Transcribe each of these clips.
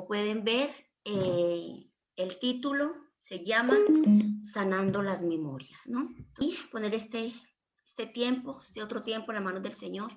como pueden ver, el título se llama Sanando las Memorias, ¿no? Y poner este tiempo, este otro tiempo en las manos del Señor.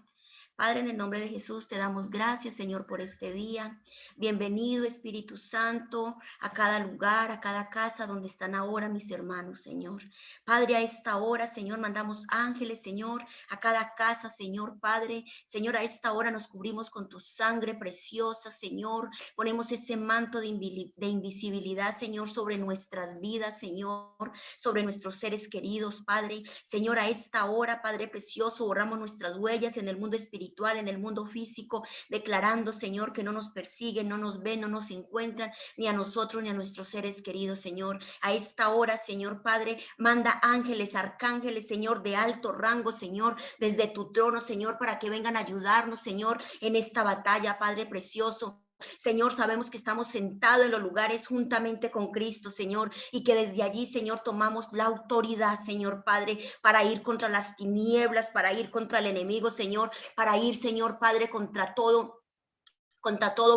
Padre, en el nombre de Jesús, te damos gracias, Señor, por este día. Bienvenido, Espíritu Santo, a cada lugar, a cada casa donde están ahora mis hermanos, Señor. Padre, a esta hora, Señor, mandamos ángeles, Señor, a cada casa, Señor, Padre. Señor, a esta hora nos cubrimos con tu sangre preciosa, Señor. Ponemos ese manto de invisibilidad, Señor, sobre nuestras vidas, Señor, sobre nuestros seres queridos, Padre. Señor, a esta hora, Padre precioso, borramos nuestras huellas en el mundo espiritual, en el mundo físico, declarando, Señor, que no nos persiguen, no nos ven, no nos encuentran, ni a nosotros, ni a nuestros seres queridos, Señor. A esta hora, Señor Padre, manda ángeles, arcángeles, Señor, de alto rango, Señor, desde tu trono, Señor, para que vengan a ayudarnos, Señor, en esta batalla, Padre precioso. Señor, sabemos que estamos sentados en los lugares juntamente con Cristo, Señor, y que desde allí, Señor, tomamos la autoridad, Señor Padre, para ir contra las tinieblas, para ir contra el enemigo, Señor, para ir, Señor Padre, contra todo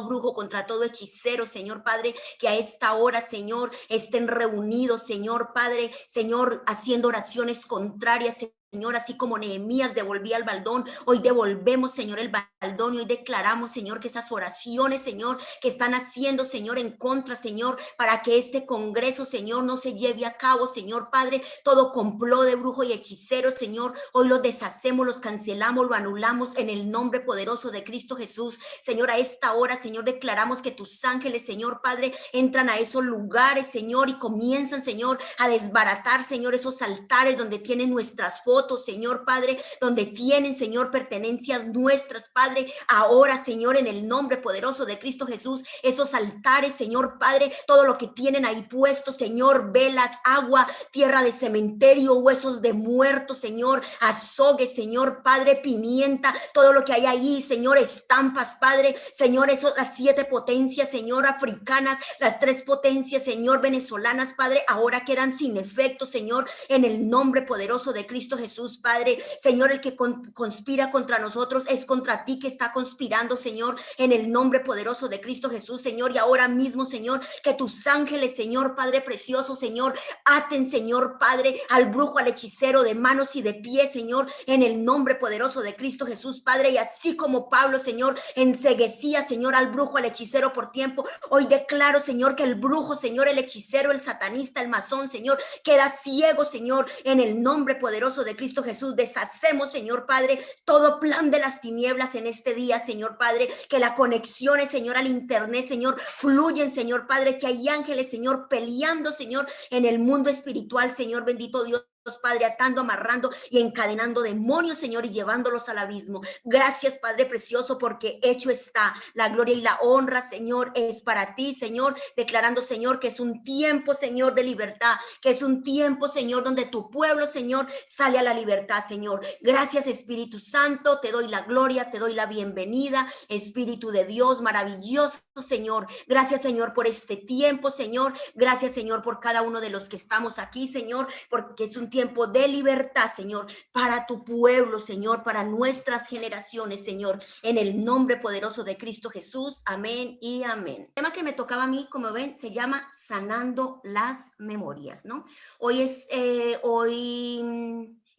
brujo, contra todo hechicero, Señor Padre, que a esta hora, Señor, estén reunidos, Señor Padre, Señor, haciendo oraciones contrarias, Señor, así como Nehemías devolvía el baldón, hoy devolvemos, Señor, el baldón y hoy declaramos, Señor, que esas oraciones, Señor, que están haciendo, Señor, en contra, Señor, para que este congreso, Señor, no se lleve a cabo, Señor Padre, todo complot de brujo y hechicero, Señor, hoy lo deshacemos, los cancelamos, lo anulamos en el nombre poderoso de Cristo Jesús. Señor, a esta hora, Señor, declaramos que tus ángeles, Señor Padre, entran a esos lugares, Señor, y comienzan, Señor, a desbaratar, Señor, esos altares donde tienen nuestras fotos, Señor Padre, donde tienen, Señor, pertenencias nuestras, Padre. Ahora, Señor, en el nombre poderoso de Cristo Jesús, esos altares, Señor Padre, todo lo que tienen ahí puesto, Señor, velas, agua, tierra de cementerio, huesos de muertos, Señor, azogues, Señor Padre, pimienta, todo lo que hay ahí, Señor, estampas, Padre, Señor, eso, las 7 potencias, Señor, africanas, las 3 potencias, Señor, venezolanas, Padre, ahora quedan sin efecto, Señor, en el nombre poderoso de Cristo Jesús, Padre. Señor, el que conspira contra nosotros es contra ti que está conspirando, Señor, en el nombre poderoso de Cristo Jesús, Señor, y ahora mismo, Señor, que tus ángeles, Señor, Padre precioso, Señor, aten, Señor, Padre, al brujo, al hechicero de manos y de pies, Señor, en el nombre poderoso de Cristo Jesús, Padre, y así como Pablo, Señor, enceguecía, Señor, al brujo, al hechicero por tiempo, hoy declaro, Señor, que el brujo, Señor, el hechicero, el satanista, el masón, Señor, queda ciego, Señor, en el nombre poderoso de Cristo Jesús. Deshacemos, Señor Padre, todo plan de las tinieblas en este día, Señor Padre, que la conexiones, Señor, al internet, Señor, fluyen, Señor Padre, que hay ángeles, Señor, peleando, Señor, en el mundo espiritual, Señor, bendito Dios, Padre, atando, amarrando y encadenando demonios, Señor, y llevándolos al abismo. Gracias, Padre precioso, porque hecho está. La gloria y la honra, Señor, es para ti, Señor, declarando, Señor, que es un tiempo, Señor, de libertad, que es un tiempo, Señor, donde tu pueblo, Señor, sale a la libertad, Señor. Gracias, Espíritu Santo, te doy la gloria, te doy la bienvenida, Espíritu de Dios, maravilloso, Señor. Gracias, Señor, por este tiempo, Señor. Gracias, Señor, por cada uno de los que estamos aquí, Señor, porque es un tiempo de libertad, Señor, para tu pueblo, Señor, para nuestras generaciones, Señor, en el nombre poderoso de Cristo Jesús. Amén y amén. El tema que me tocaba a mí, como ven, se llama Sanando las Memorias, ¿no?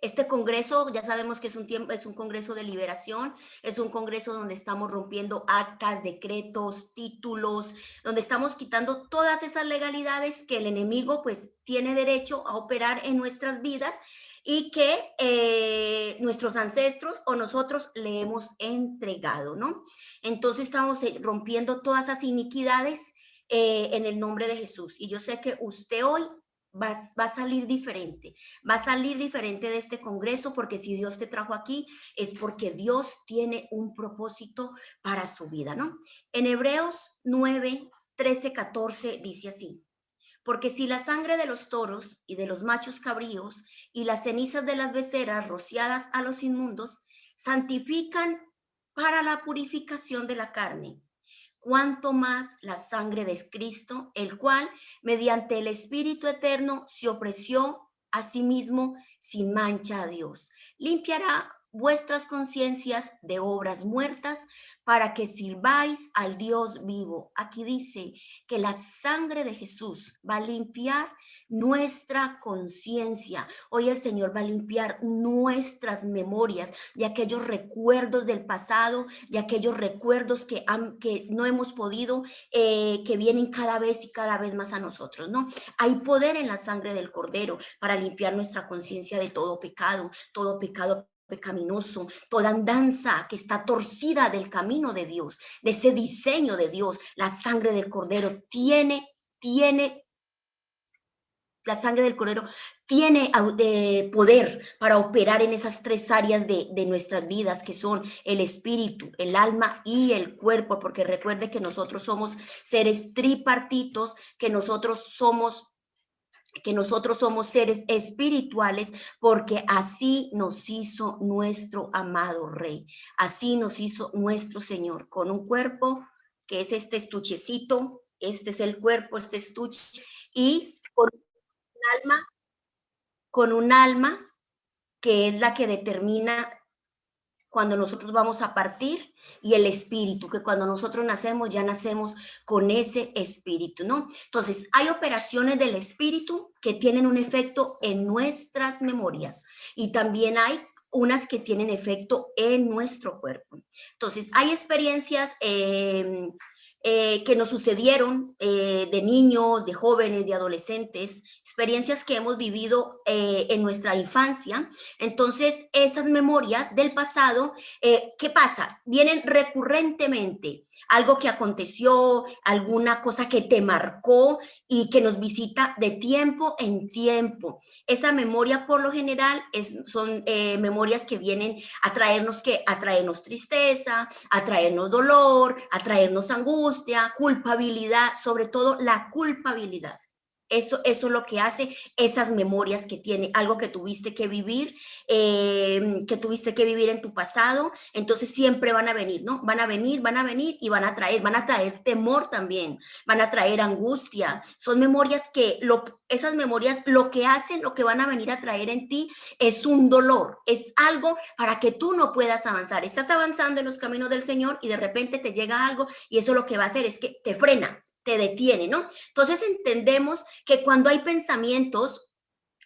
Este congreso, ya sabemos que es un congreso de liberación, es un congreso donde estamos rompiendo actas, decretos, títulos, donde estamos quitando todas esas legalidades que el enemigo pues tiene derecho a operar en nuestras vidas y que nuestros ancestros o nosotros le hemos entregado, ¿no? Entonces estamos rompiendo todas esas iniquidades en el nombre de Jesús. Y yo sé que usted hoy va a salir diferente, va a salir diferente de este congreso, porque si Dios te trajo aquí es porque Dios tiene un propósito para su vida, ¿no? En Hebreos 9, 13, 14 dice así: porque si la sangre de los toros y de los machos cabríos y las cenizas de las beceras rociadas a los inmundos santifican para la purificación de la carne, cuánto más la sangre de Cristo, el cual, mediante el Espíritu eterno, se ofreció a sí mismo sin mancha a Dios, limpiará vuestras conciencias de obras muertas para que sirváis al Dios vivo. Aquí dice que la sangre de Jesús va a limpiar nuestra conciencia. Hoy el Señor va a limpiar nuestras memorias de aquellos recuerdos del pasado, de aquellos recuerdos que no hemos podido, que vienen cada vez y cada vez más a nosotros, ¿no? Hay poder en la sangre del Cordero para limpiar nuestra conciencia de todo pecado pecaminoso, toda andanza que está torcida del camino de Dios, de ese diseño de Dios. La sangre del Cordero la sangre del Cordero tiene poder para operar en esas tres áreas de nuestras vidas, que son el espíritu, el alma y el cuerpo, porque recuerde que nosotros somos seres tripartitos, que nosotros somos seres espirituales, porque así nos hizo nuestro amado Rey, así nos hizo nuestro Señor, con un cuerpo que es este estuchecito, este es el cuerpo, este estuche, y alma, con un alma que es la que determina cuando nosotros vamos a partir, y el espíritu, que cuando nosotros nacemos, ya nacemos con ese espíritu, ¿no? Entonces, hay operaciones del espíritu que tienen un efecto en nuestras memorias, y también hay unas que tienen efecto en nuestro cuerpo. Entonces, hay experiencias que nos sucedieron de niños, de jóvenes, de adolescentes, experiencias que hemos vivido en nuestra infancia. Entonces, esas memorias del pasado, ¿qué pasa? Vienen recurrentemente, algo que aconteció, alguna cosa que te marcó y que nos visita de tiempo en tiempo. Esa memoria, por lo general, son memorias que vienen a traernos tristeza, a traernos dolor, a traernos angustia, culpabilidad, sobre todo la culpabilidad. Eso es lo que hace esas memorias que tiene, algo que tuviste que vivir en tu pasado. Entonces siempre van a venir, ¿no? Van a venir y van a traer temor también, van a traer angustia. Son memorias esas memorias lo que hacen, lo que van a venir a traer en ti es un dolor, es algo para que tú no puedas avanzar. Estás avanzando en los caminos del Señor y de repente te llega algo y eso lo que va a hacer es que te frena, te detiene, ¿no? Entonces entendemos que cuando hay pensamientos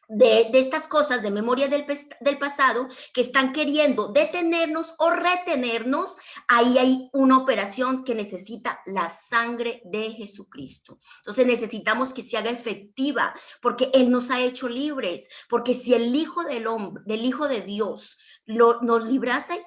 de estas cosas, de memorias del pasado, que están queriendo detenernos o retenernos, ahí hay una operación que necesita la sangre de Jesucristo. Entonces necesitamos que se haga efectiva, porque Él nos ha hecho libres, porque si el Hijo del Hombre, del Hijo de Dios, nos librase,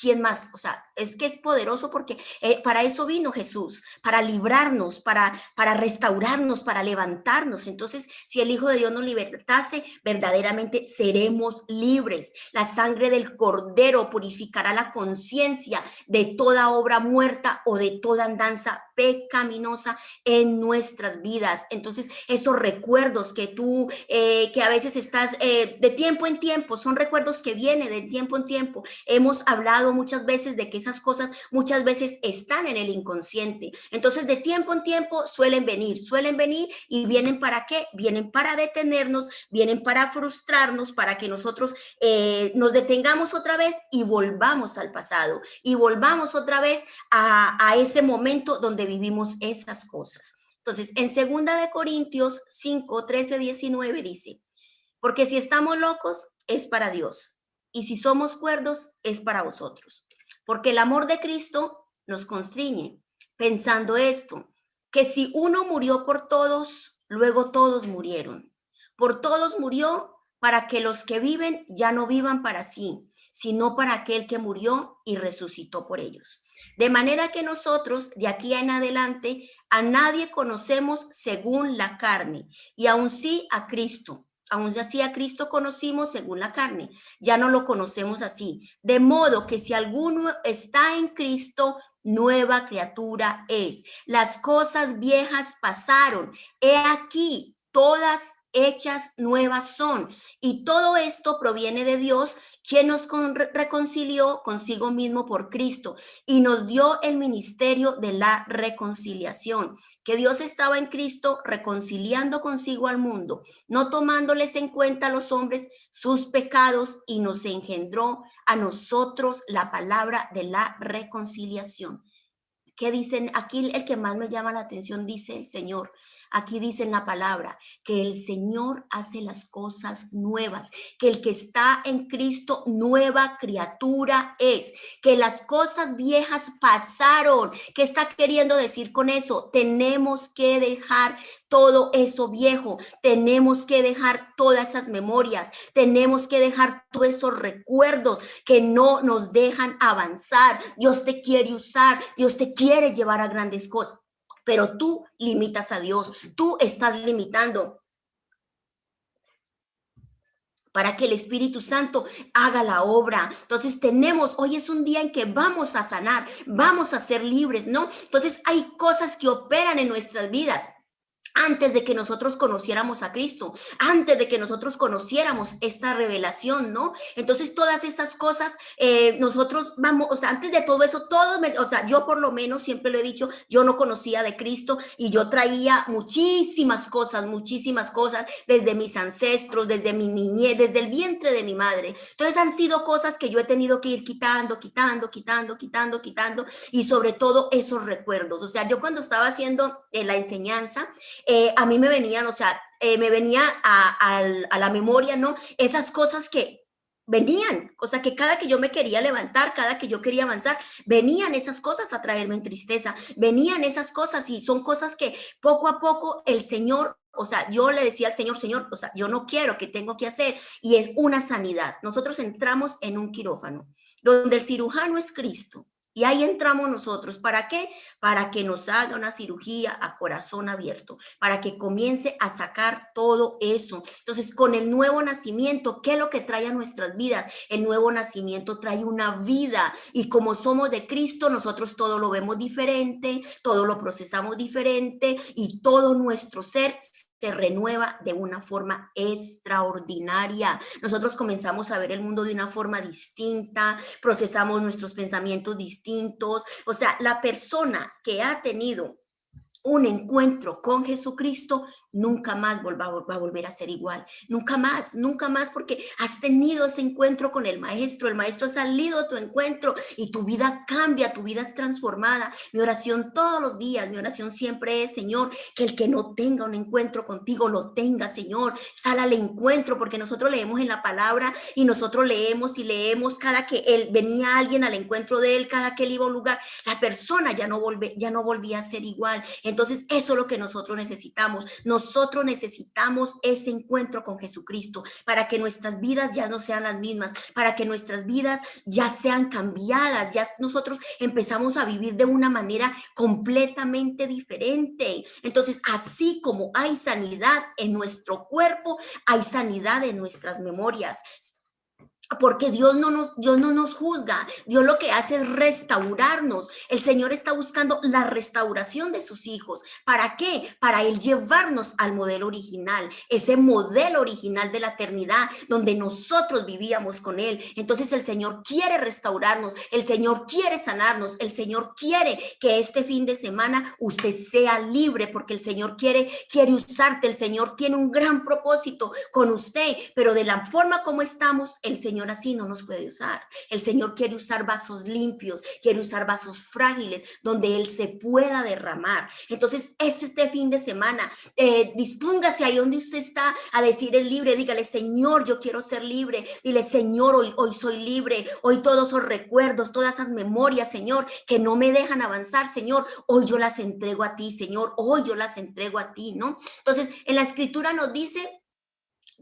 ¿quién más? O sea, es que es poderoso, porque para eso vino Jesús, para librarnos, para restaurarnos, para levantarnos. Entonces, si el Hijo de Dios nos libertase, verdaderamente seremos libres. La sangre del Cordero purificará la conciencia de toda obra muerta o de toda andanza pecaminosa en nuestras vidas. Entonces, esos recuerdos que tú, que a veces estás de tiempo en tiempo, son recuerdos que vienen de tiempo en tiempo. Hemos hablado muchas veces de que esas cosas muchas veces están en el inconsciente. Entonces, de tiempo en tiempo suelen venir y vienen ¿para qué? Vienen para detenernos, vienen para frustrarnos, para que nosotros nos detengamos otra vez y volvamos al pasado y volvamos otra vez a ese momento donde vivimos esas cosas. Entonces, en 2 Corintios 5, 13, 19 dice: porque si estamos locos, es para Dios, y si somos cuerdos, es para vosotros. Porque el amor de Cristo nos constriñe, pensando esto, que si uno murió por todos, luego todos murieron. Por todos murió, para que los que viven ya no vivan para sí, sino para aquel que murió y resucitó por ellos. De manera que nosotros, de aquí en adelante, a nadie conocemos según la carne, y aún sí a Cristo. Aún así a Cristo conocimos según la carne, ya no lo conocemos así. De modo que si alguno está en Cristo, nueva criatura es. Las cosas viejas pasaron, he aquí, todas hechas nuevas son. Y todo esto proviene de Dios, quien nos reconcilió consigo mismo por Cristo y nos dio el ministerio de la reconciliación, que Dios estaba en Cristo reconciliando consigo al mundo, no tomándoles en cuenta a los hombres sus pecados, y nos engendró a nosotros la palabra de la reconciliación. ¿Qué dicen? Aquí el que más me llama la atención dice el Señor. Aquí dice en la palabra que el Señor hace las cosas nuevas, que el que está en Cristo nueva criatura es, que las cosas viejas pasaron. ¿Qué está queriendo decir con eso? Tenemos que dejar todo eso viejo, tenemos que dejar todas esas memorias, tenemos que dejar todos esos recuerdos que no nos dejan avanzar. Dios te quiere usar, Dios te quiere llevar a grandes cosas, pero tú limitas a Dios, tú estás limitando para que el Espíritu Santo haga la obra. Entonces hoy es un día en que vamos a sanar, vamos a ser libres, ¿no? Entonces hay cosas que operan en nuestras vidas antes de que nosotros conociéramos a Cristo, antes de que nosotros conociéramos esta revelación, ¿no? Entonces todas estas cosas, nosotros vamos, o sea, antes de todo eso, o sea, yo por lo menos siempre lo he dicho, yo no conocía de Cristo y yo traía muchísimas cosas, desde mis ancestros, desde mi niñez, desde el vientre de mi madre. Entonces han sido cosas que yo he tenido que ir quitando, y sobre todo esos recuerdos. O sea, yo cuando estaba haciendo la enseñanza, a mí me venían, o sea, me venía a la memoria, ¿no? Esas cosas que venían, o sea, que cada que yo me quería levantar, cada que yo quería avanzar, venían esas cosas a traerme en tristeza, venían esas cosas, y son cosas que poco a poco el Señor, o sea, yo le decía al Señor, Señor, o sea, yo no quiero, ¿qué tengo que hacer? Y es una sanidad. Nosotros entramos en un quirófano, donde el cirujano es Cristo. Y ahí entramos nosotros. ¿Para qué? Para que nos haga una cirugía a corazón abierto, para que comience a sacar todo eso. Entonces, con el nuevo nacimiento, ¿qué es lo que trae a nuestras vidas? El nuevo nacimiento trae una vida, y como somos de Cristo, nosotros todo lo vemos diferente, todo lo procesamos diferente, y todo nuestro ser se renueva de una forma extraordinaria. Nosotros comenzamos a ver el mundo de una forma distinta, procesamos nuestros pensamientos distintos. O sea, la persona que ha tenido un encuentro con Jesucristo nunca más va a volver a ser igual, nunca más, porque has tenido ese encuentro con el maestro ha salido a tu encuentro y tu vida cambia, tu vida es transformada. Mi oración todos los días, mi oración siempre es, Señor, que el que no tenga un encuentro contigo lo tenga, Señor, sal al encuentro, porque nosotros leemos en la palabra y nosotros leemos y leemos cada que venía alguien al encuentro de él, cada que él iba a un lugar, la persona ya no volvía a ser igual. Entonces eso es lo que nosotros necesitamos. Nosotros necesitamos ese encuentro con Jesucristo para que nuestras vidas ya no sean las mismas, para que nuestras vidas ya sean cambiadas, ya nosotros empezamos a vivir de una manera completamente diferente. Entonces, así como hay sanidad en nuestro cuerpo, hay sanidad en nuestras memorias. Porque Dios no nos juzga, Dios lo que hace es restaurarnos. El Señor está buscando la restauración de sus hijos. ¿Para qué? Para Él llevarnos al modelo original, ese modelo original de la eternidad, donde nosotros vivíamos con Él. Entonces el Señor quiere restaurarnos, el Señor quiere sanarnos, el Señor quiere que este fin de semana usted sea libre, porque el Señor quiere usarte, el Señor tiene un gran propósito con usted, pero de la forma como estamos, el Señor así no nos puede usar. El Señor quiere usar vasos limpios, quiere usar vasos frágiles donde Él se pueda derramar. Entonces, este fin de semana, dispóngase ahí donde usted está a decir es libre. Dígale, Señor, yo quiero ser libre. Dile, Señor, hoy soy libre. Hoy todos esos recuerdos, todas esas memorias, Señor, que no me dejan avanzar, Señor, hoy yo las entrego a ti, Señor. Hoy yo las entrego a ti, ¿no? Entonces, en la escritura nos dice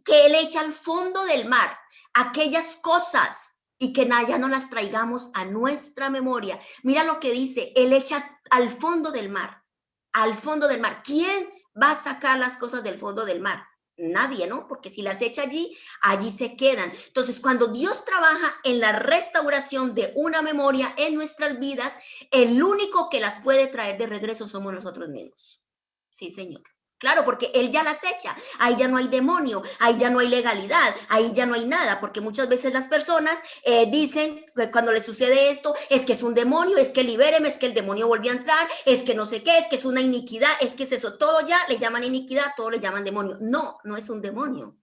que Él echa al fondo del mar aquellas cosas y que ya no las traigamos a nuestra memoria. Mira lo que dice, Él echa al fondo del mar, al fondo del mar. ¿Quién va a sacar las cosas del fondo del mar? Nadie, ¿no? Porque si las echa allí se quedan. Entonces, cuando Dios trabaja en la restauración de una memoria en nuestras vidas, el único que las puede traer de regreso somos nosotros mismos. Sí, Señor. Claro, porque él ya las echa, ahí ya no hay demonio, ahí ya no hay legalidad, ahí ya no hay nada, porque muchas veces las personas dicen que cuando les sucede esto, es que es un demonio, es que libéreme, es que el demonio volvió a entrar, es que no sé qué, es que es una iniquidad, es que es eso, todo ya le llaman iniquidad, todo le llaman demonio. No, no es un demonio.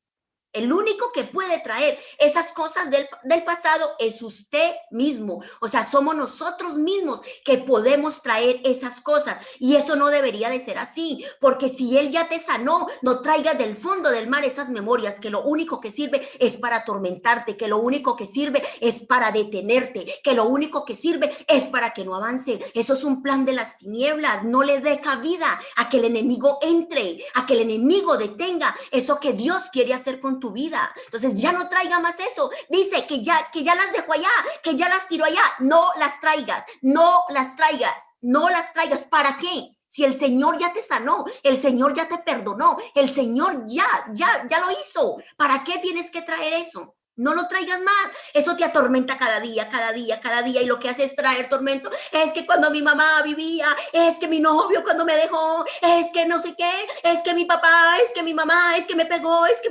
El único que puede traer esas cosas del pasado es usted mismo. O sea, somos nosotros mismos que podemos traer esas cosas. Y eso no debería de ser así. Porque si Él ya te sanó, no traigas del fondo del mar esas memorias que lo único que sirve es para atormentarte, que lo único que sirve es para detenerte, que lo único que sirve es para que no avance. Eso es un plan de las tinieblas. No le dé cabida a que el enemigo entre, a que el enemigo detenga eso que Dios quiere hacer con tu vida. Entonces ya no traiga más eso. Dice que ya las dejó allá, que ya las tiró allá. No las traigas, no las traigas, no las traigas. ¿Para qué? Si el Señor ya te sanó, el Señor ya te perdonó, el Señor ya lo hizo. ¿Para qué tienes que traer eso? No lo traigas más. Eso te atormenta cada día, cada día, cada día. Y lo que hace es traer tormento. Es que cuando mi mamá vivía, es que mi novio cuando me dejó, es que no sé qué, es que mi papá, es que mi mamá, es que me pegó, es que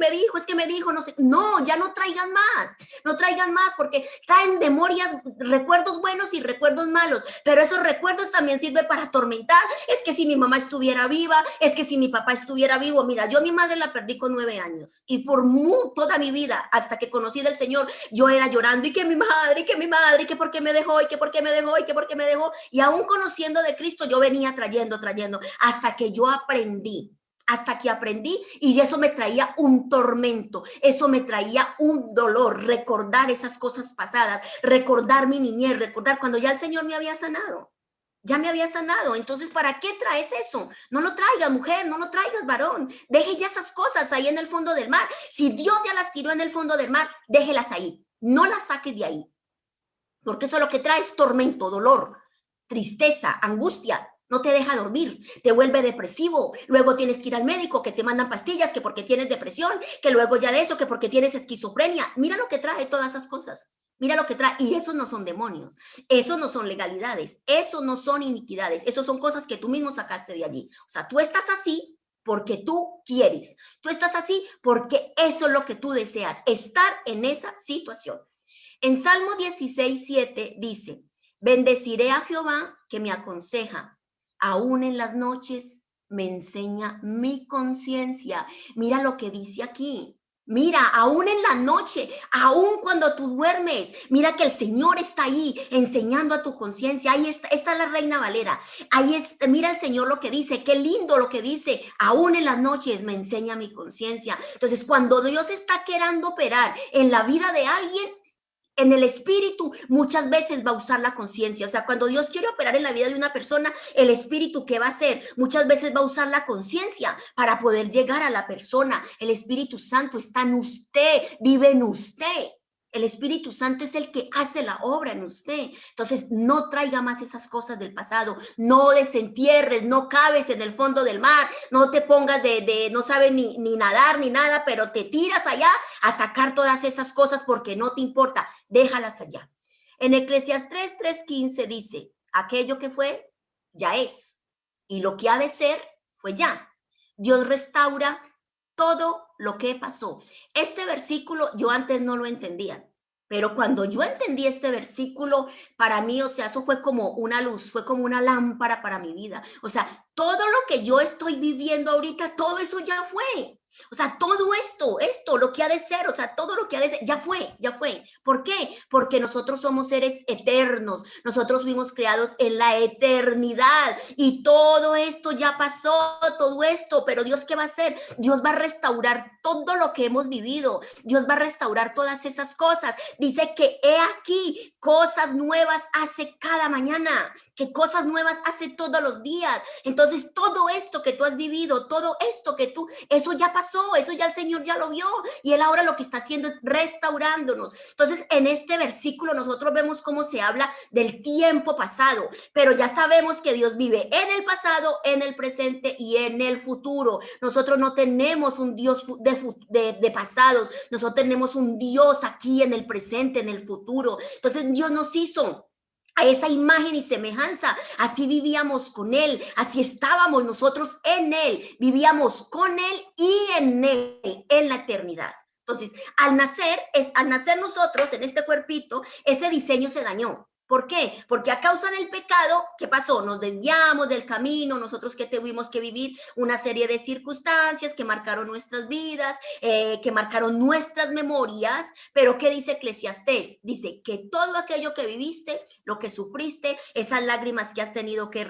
me dijo, no sé. No, ya no traigan más. No traigan más porque traen memorias, recuerdos buenos y recuerdos malos. Pero esos recuerdos también sirven para atormentar. Es que si mi mamá estuviera viva, es que si mi papá estuviera vivo. Mira, yo a mi madre la perdí con 9 años. Y por toda mi vida, hasta que conocí del Señor, yo era llorando y que mi madre, que por qué me dejó, y que por qué me dejó, y que por qué me dejó. Y aún conociendo de Cristo, yo venía trayendo, hasta que yo aprendí. Hasta que aprendí y eso me traía un tormento, eso me traía un dolor, recordar esas cosas pasadas, recordar mi niñez, recordar cuando ya el Señor me había sanado. Ya me había sanado, entonces ¿para qué traes eso? No lo traigas, mujer, no lo traigas, varón. Deje ya esas cosas ahí en el fondo del mar. Si Dios ya las tiró en el fondo del mar, déjelas ahí. No las saques de ahí, porque eso lo que trae es tormento, dolor, tristeza, angustia. No te deja dormir, te vuelve depresivo. Luego tienes que ir al médico, que te mandan pastillas, que porque tienes depresión, que luego ya de eso, que porque tienes esquizofrenia. Mira lo que trae todas esas cosas. Mira lo que trae. Y esos no son demonios, esos no son legalidades, esos no son iniquidades, esos son cosas que tú mismo sacaste de allí. O sea, tú estás así porque tú quieres, tú estás así porque eso es lo que tú deseas, estar en esa situación. En Salmo 16:7 dice, bendeciré a Jehová que me aconseja, aún en las noches me enseña mi conciencia. Mira lo que dice aquí. Mira, aún en la noche, aún cuando tú duermes, mira que el Señor está ahí enseñando a tu conciencia. Ahí está la Reina Valera. Ahí está, mira el Señor lo que dice, qué lindo lo que dice. Aún en las noches me enseña mi conciencia. Entonces, cuando Dios está queriendo operar en la vida de alguien, en el espíritu muchas veces va a usar la conciencia. O sea, cuando Dios quiere operar en la vida de una persona, el espíritu, ¿qué va a hacer? Muchas veces va a usar la conciencia para poder llegar a la persona. El Espíritu Santo está en usted, vive en usted. El Espíritu Santo es el que hace la obra en usted. Entonces, no traiga más esas cosas del pasado. No desentierres, no cabes en el fondo del mar. No te pongas no sabes ni nadar ni nada, pero te tiras allá a sacar todas esas cosas porque no te importa. Déjalas allá. En Eclesiastés 3:15 dice, aquello que fue, ya es. Y lo que ha de ser, fue ya. Dios restaura todo lo que pasó. Este versículo yo antes no lo entendía, pero cuando yo entendí este versículo, para mí, o sea, eso fue como una luz, fue como una lámpara para mi vida. O sea, todo lo que yo estoy viviendo ahorita, todo eso ya fue. O sea, todo esto, lo que ha de ser, o sea, todo lo que ha de ser, ya fue, ya fue. ¿Por qué? Porque nosotros somos seres eternos, nosotros fuimos creados en la eternidad y todo esto ya pasó, todo esto, pero Dios, ¿qué va a hacer? Dios va a restaurar todo lo que hemos vivido, Dios va a restaurar todas esas cosas. Dice que he aquí, cosas nuevas hace cada mañana, que cosas nuevas hace todos los días. Entonces, todo esto que tú has vivido, todo esto que tú, eso ya pasó, eso ya el Señor ya lo vio y Él ahora lo que está haciendo es restaurándonos. Entonces, en este versículo nosotros vemos cómo se habla del tiempo pasado, pero ya sabemos que Dios vive en el pasado, en el presente y en el futuro. Nosotros no tenemos un Dios de pasados, nosotros tenemos un Dios aquí en el presente, en el futuro. Entonces, Dios nos hizo a esa imagen y semejanza. Así vivíamos con Él, así estábamos nosotros en Él, vivíamos con Él y en Él, en la eternidad. Entonces, al nacer nosotros en este cuerpito, ese diseño se dañó. ¿Por qué? Porque a causa del pecado, ¿qué pasó? Nos desviamos del camino, nosotros que tuvimos que vivir una serie de circunstancias que marcaron nuestras vidas, que marcaron nuestras memorias, pero ¿qué dice Eclesiastés? Dice que todo aquello que viviste, lo que sufriste, esas lágrimas que has tenido que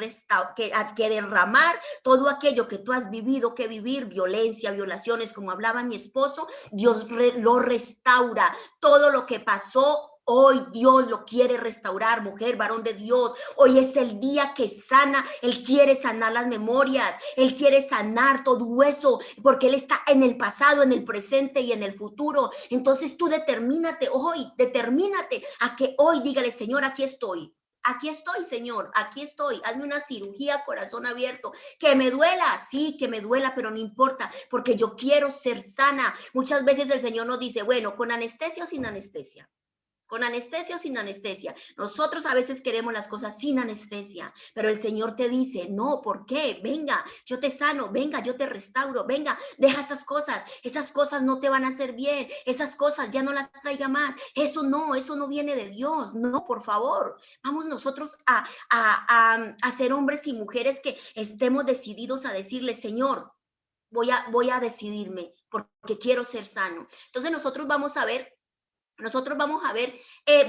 derramar, todo aquello que tú has vivido que vivir, violencia, violaciones, como hablaba mi esposo, Dios lo restaura. Todo lo que pasó, hoy Dios lo quiere restaurar, mujer, varón de Dios. Hoy es el día que sana. Él quiere sanar las memorias. Él quiere sanar todo eso, porque Él está en el pasado, en el presente y en el futuro. Entonces tú determínate a que hoy dígale, Señor, aquí estoy. Aquí estoy, Señor, aquí estoy. Hazme una cirugía, corazón abierto. Que me duela, sí, que me duela, pero no importa, porque yo quiero ser sana. Muchas veces el Señor nos dice, bueno, con anestesia o sin anestesia. Con anestesia o sin anestesia. Nosotros a veces queremos las cosas sin anestesia, pero el Señor te dice, no, ¿por qué? Venga, yo te sano, venga, yo te restauro, venga, deja esas cosas no te van a hacer bien, esas cosas ya no las traiga más, eso no viene de Dios, no, por favor. Vamos nosotros a ser hombres y mujeres que estemos decididos a decirle, Señor, voy a decidirme porque quiero ser sano. Entonces nosotros vamos a ver,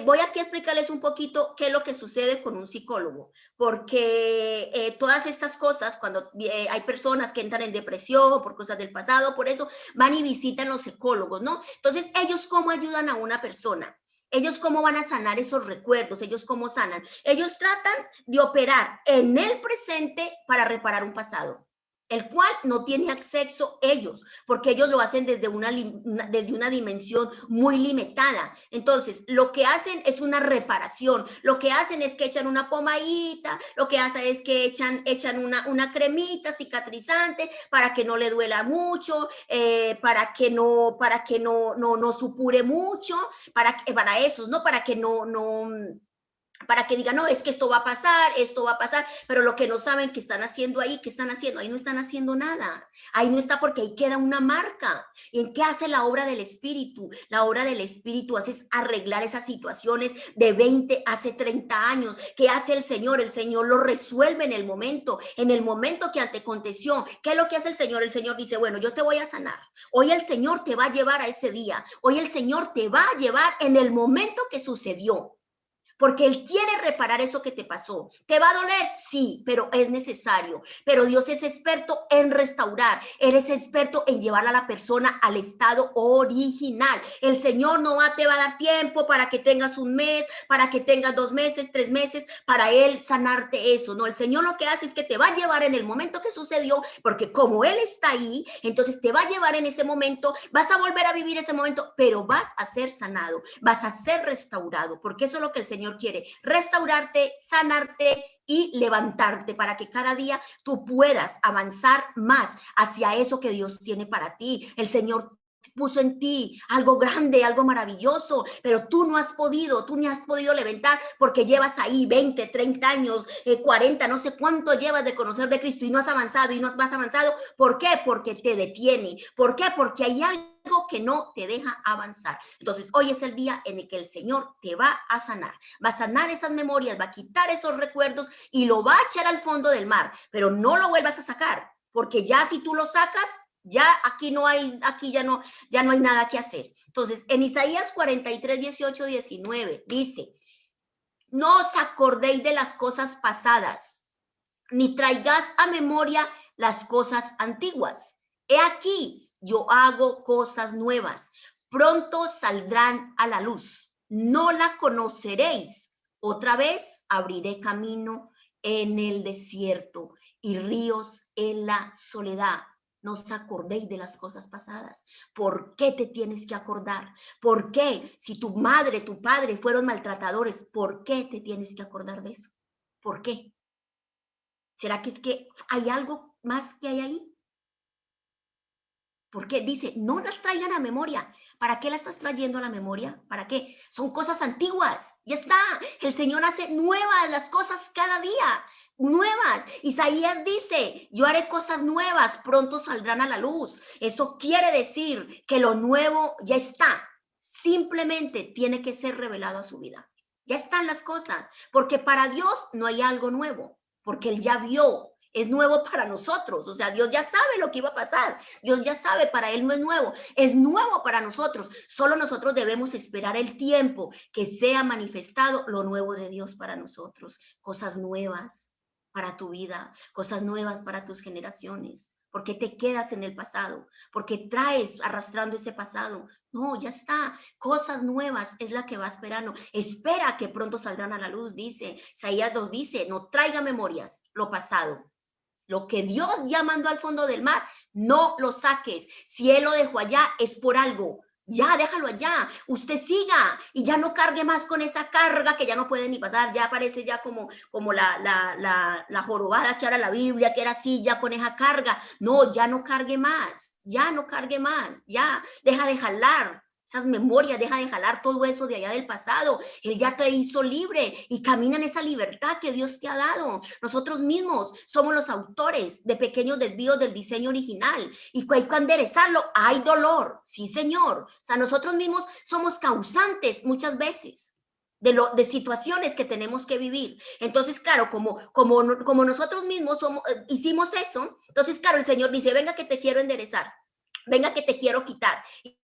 voy aquí a explicarles un poquito qué es lo que sucede con un psicólogo, porque todas estas cosas, cuando hay personas que entran en depresión por cosas del pasado, por eso van y visitan los psicólogos, ¿no? Entonces, ellos cómo ayudan a una persona. Ellos cómo van a sanar esos recuerdos, ellos cómo sanan. Ellos tratan de operar en el presente para reparar un pasado, el cual no tiene acceso ellos, porque ellos lo hacen desde una dimensión muy limitada. Entonces, lo que hacen es una reparación, lo que hacen es que echan una pomadita, lo que hacen es que echan una cremita cicatrizante para que no le duela mucho, para que no supure mucho, para eso, ¿no? Para que digan, no, es que esto va a pasar, pero lo que no saben que están haciendo ahí, ¿qué están haciendo? Ahí no están haciendo nada, ahí no está porque ahí queda una marca. ¿Y en qué hace la obra del Espíritu? La obra del Espíritu hace arreglar esas situaciones de 20 hace 30 años. ¿Qué hace el Señor? El Señor lo resuelve en el momento que aconteció. ¿Qué es lo que hace el Señor? El Señor dice, bueno, yo te voy a sanar. Hoy el Señor te va a llevar a ese día. Hoy el Señor te va a llevar en el momento que sucedió. Porque Él quiere reparar eso que te pasó. ¿Te va a doler? Sí, pero es necesario. Pero Dios es experto en restaurar. Él es experto en llevar a la persona al estado original. El Señor te va a dar tiempo para que tengas un mes, para que tengas 2 meses, 3 meses, para Él sanarte eso. No, el Señor lo que hace es que te va a llevar en el momento que sucedió, porque como Él está ahí, entonces te va a llevar en ese momento, vas a volver a vivir ese momento, pero vas a ser sanado, vas a ser restaurado, porque eso es lo que el Señor quiere, restaurarte, sanarte y levantarte para que cada día tú puedas avanzar más hacia eso que Dios tiene para ti. El Señor puso en ti algo grande, algo maravilloso, pero tú ni has podido levantar porque llevas ahí 20, 30 años, 40, no sé cuánto llevas de conocer de Cristo y no has avanzado y no has avanzado. ¿Por qué? Porque te detiene. ¿Por qué? Porque hay algo que no te deja avanzar. Entonces, hoy es el día en el que el Señor te va a sanar esas memorias, va a quitar esos recuerdos y lo va a echar al fondo del mar, pero no lo vuelvas a sacar, porque ya si tú lo sacas, ya ya no hay nada que hacer. Entonces, en Isaías 43, 18, 19 dice, no os acordéis de las cosas pasadas, ni traigáis a memoria las cosas antiguas. He aquí, yo hago cosas nuevas, pronto saldrán a la luz, no la conoceréis. Otra vez abriré camino en el desierto y ríos en la soledad. No os acordéis de las cosas pasadas. ¿Por qué te tienes que acordar? ¿Por qué? Si tu madre, tu padre fueron maltratadores, ¿por qué te tienes que acordar de eso? ¿Por qué? ¿Será que es que hay algo más que hay ahí? Porque dice, no las traigan a memoria. ¿Para qué las estás trayendo a la memoria? ¿Para qué? Son cosas antiguas. Ya está. El Señor hace nuevas las cosas cada día. Nuevas. Isaías dice, yo haré cosas nuevas, pronto saldrán a la luz. Eso quiere decir que lo nuevo ya está. Simplemente tiene que ser revelado a su vida. Ya están las cosas. Porque para Dios no hay algo nuevo. Porque Él ya vio. Es nuevo para nosotros, o sea, Dios ya sabe lo que iba a pasar, Dios ya sabe, para Él no es nuevo para nosotros, solo nosotros debemos esperar el tiempo que sea manifestado lo nuevo de Dios para nosotros, cosas nuevas para tu vida, cosas nuevas para tus generaciones. ¿Por qué te quedas en el pasado? ¿Por qué traes arrastrando ese pasado? No, ya está. Cosas nuevas es la que va esperando. Espera que pronto saldrán a la luz, dice. Isaías nos dice, no traiga memorias lo pasado. Lo que Dios ya mandó al fondo del mar, no lo saques. Si Él lo dejó allá, es por algo. Ya, déjalo allá. Usted siga y ya no cargue más con esa carga que ya no puede ni pasar. Ya parece ya como la jorobada que era la Biblia, que era así, ya con esa carga. No, ya no cargue más. Ya no cargue más. Ya, deja de jalar esas memorias, deja de jalar todo eso de allá del pasado. Él ya te hizo libre y camina en esa libertad que Dios te ha dado. Nosotros mismos somos los autores de pequeños desvíos del diseño original y hay que enderezarlo. Hay dolor, sí señor. O sea, nosotros mismos somos causantes muchas veces de situaciones que tenemos que vivir. Entonces, claro, como nosotros mismos hicimos eso, entonces, claro, el Señor dice, venga que te quiero enderezar. Venga que te quiero quitar.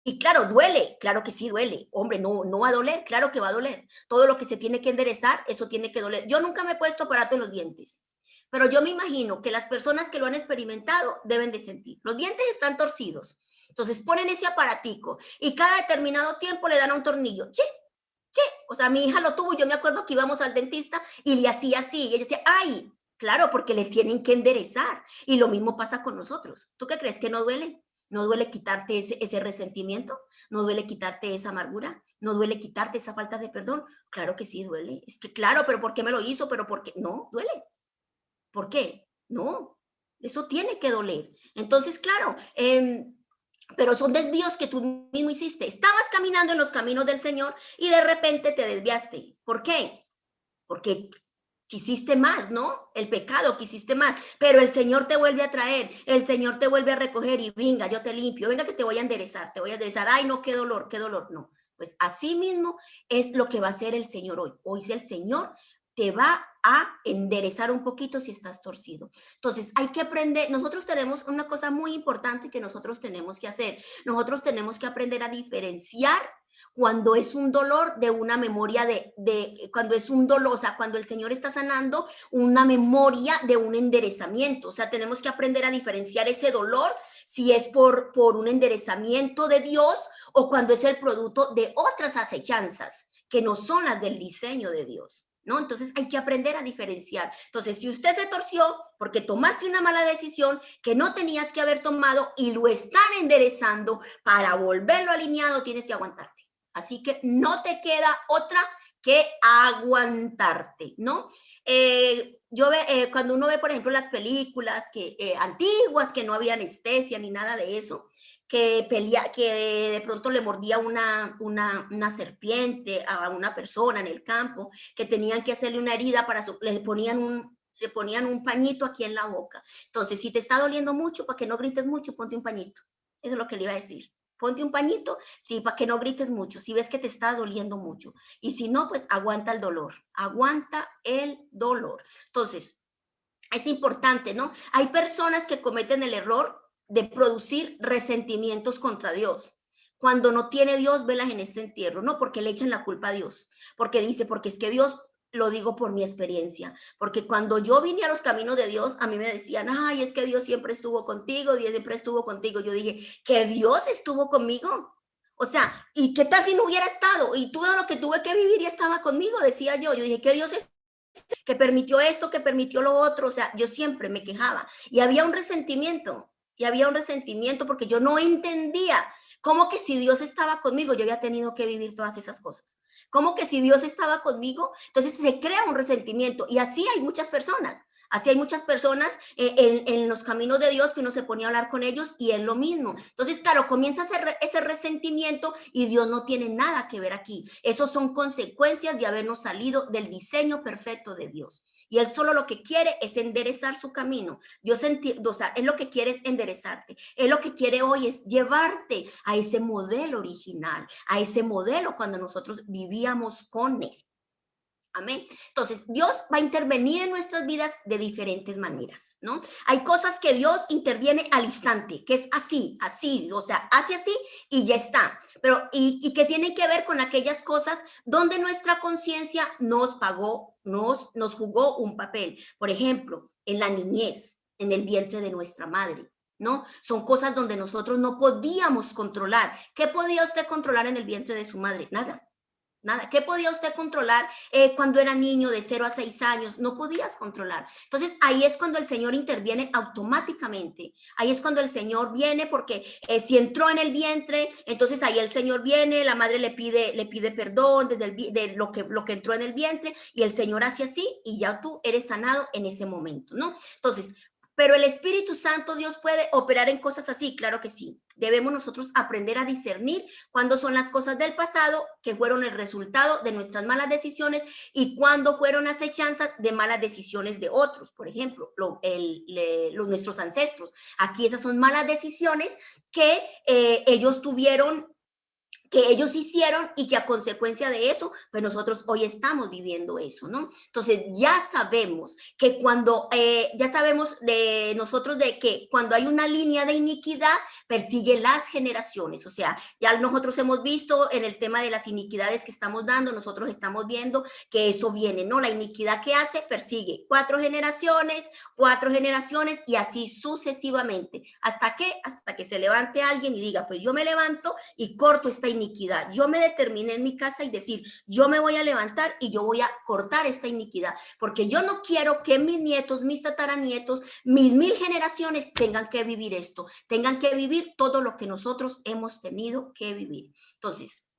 Y claro, duele, claro que sí duele. Hombre, no va a doler, claro que va a doler. Todo lo que se tiene que enderezar, eso tiene que doler. Yo nunca me he puesto aparato en los dientes, pero yo me imagino que las personas que lo han experimentado deben de sentir. Los dientes están torcidos, entonces ponen ese aparatico y cada determinado tiempo le dan a un tornillo. Che, che. O sea, mi hija lo tuvo y yo me acuerdo que íbamos al dentista y le hacía así. Y ella decía, ay, claro, porque le tienen que enderezar. Y lo mismo pasa con nosotros. ¿Tú qué crees? ¿Que no duele? ¿No duele quitarte ese resentimiento? ¿No duele quitarte esa amargura? ¿No duele quitarte esa falta de perdón? Claro que sí duele. Es que claro, pero ¿por qué me lo hizo? ¿Pero por qué? No, duele. ¿Por qué? No, eso tiene que doler. Entonces, claro, pero son desvíos que tú mismo hiciste. Estabas caminando en los caminos del Señor y de repente te desviaste. ¿Por qué? Porque quisiste más, ¿no? El pecado, quisiste más, pero el Señor te vuelve a traer, el Señor te vuelve a recoger y venga, yo te limpio, venga que te voy a enderezar, ay, no, qué dolor, no. Pues así mismo es lo que va a hacer el Señor hoy. Hoy el Señor te va a enderezar un poquito si estás torcido. Entonces hay que aprender, nosotros tenemos una cosa muy importante que nosotros tenemos que hacer, nosotros tenemos que aprender a diferenciar cuando es un dolor de una memoria cuando es un dolor, o sea, cuando el Señor está sanando una memoria de un enderezamiento, o sea, tenemos que aprender a diferenciar ese dolor si es por un enderezamiento de Dios o cuando es el producto de otras acechanzas que no son las del diseño de Dios. ¿No? Entonces hay que aprender a diferenciar. Entonces, si usted se torció porque tomaste una mala decisión que no tenías que haber tomado y lo están enderezando, para volverlo alineado tienes que aguantarte. Así que no te queda otra que aguantarte, ¿no? Cuando uno ve, por ejemplo, las películas antiguas, que no había anestesia ni nada de eso, que de pronto le mordía una serpiente a una persona en el campo, que tenían que hacerle una herida se ponían un pañito aquí en la boca. Entonces, si te está doliendo mucho, para que no grites mucho, ponte un pañito. Eso es lo que le iba a decir. Ponte un pañito, sí, para que no grites mucho, si ves que te está doliendo mucho. Y si no, pues aguanta el dolor. Aguanta el dolor. Entonces, es importante, ¿no? Hay personas que cometen el error de producir resentimientos contra Dios. Cuando no tiene Dios, velas en este entierro, ¿no? Porque le echan la culpa a Dios. Porque dice, porque es que Dios, lo digo por mi experiencia, porque cuando yo vine a los caminos de Dios, a mí me decían, ay, es que Dios siempre estuvo contigo, Dios siempre estuvo contigo. Yo dije, ¿que Dios estuvo conmigo? O sea, ¿y qué tal si no hubiera estado? Y todo lo que tuve que vivir y estaba conmigo, decía yo. Yo dije, que Dios es que permitió esto, que permitió lo otro, o sea, yo siempre me quejaba y había un resentimiento porque yo no entendía cómo que si Dios estaba conmigo, yo había tenido que vivir todas esas cosas. ¿Cómo que si Dios estaba conmigo? Entonces se crea un resentimiento y así hay muchas personas. Así hay muchas personas en los caminos de Dios que uno se ponía a hablar con ellos y es lo mismo. Entonces, claro, comienza ese resentimiento y Dios no tiene nada que ver aquí. Esos son consecuencias de habernos salido del diseño perfecto de Dios. Y Él solo lo que quiere es enderezar su camino. Dios, o sea, Él lo que quiere es enderezarte. Él lo que quiere hoy es llevarte a ese modelo original, a ese modelo cuando nosotros vivíamos con Él. Amén. Entonces, Dios va a intervenir en nuestras vidas de diferentes maneras, ¿no? Hay cosas que Dios interviene al instante, que es así, así, o sea, hace así y ya está. Pero, y que tienen que ver con aquellas cosas donde nuestra conciencia nos pagó, nos jugó un papel. Por ejemplo, en la niñez, en el vientre de nuestra madre. ¿No? Son cosas donde nosotros no podíamos controlar. ¿Qué podía usted controlar en el vientre de su madre? Nada. Nada. ¿Qué podía usted controlar cuando era niño de 0 a 6 años? No podías controlar. Entonces ahí es cuando el Señor interviene automáticamente. Ahí es cuando el Señor viene porque si entró en el vientre, entonces ahí el Señor viene, la madre le pide perdón desde de lo que entró en el vientre y el Señor hace así y ya tú eres sanado en ese momento, ¿no? Entonces, pero el Espíritu Santo, Dios puede operar en cosas así, claro que sí. Debemos nosotros aprender a discernir cuándo son las cosas del pasado que fueron el resultado de nuestras malas decisiones y cuándo fueron acechanzas de malas decisiones de otros. Por ejemplo, nuestros ancestros. Aquí esas son malas decisiones que ellos tuvieron, que ellos hicieron y que a consecuencia de eso, pues nosotros hoy estamos viviendo eso, ¿no? Entonces ya sabemos que ya sabemos de nosotros de que cuando hay una línea de iniquidad, persigue las generaciones, o sea, ya nosotros hemos visto en el tema de las iniquidades que estamos dando, nosotros estamos viendo que eso viene, ¿no? La iniquidad que hace persigue 4 generaciones y así sucesivamente. ¿Hasta qué? Hasta que se levante alguien y diga, pues yo me levanto y corto esta iniquidad. Yo me determiné en mi casa y decir, yo me voy a levantar y yo voy a cortar esta iniquidad, porque yo no quiero que mis nietos, mis tataranietos, mis 1000 generaciones tengan que vivir esto, tengan que vivir todo lo que nosotros hemos tenido que vivir. Entonces,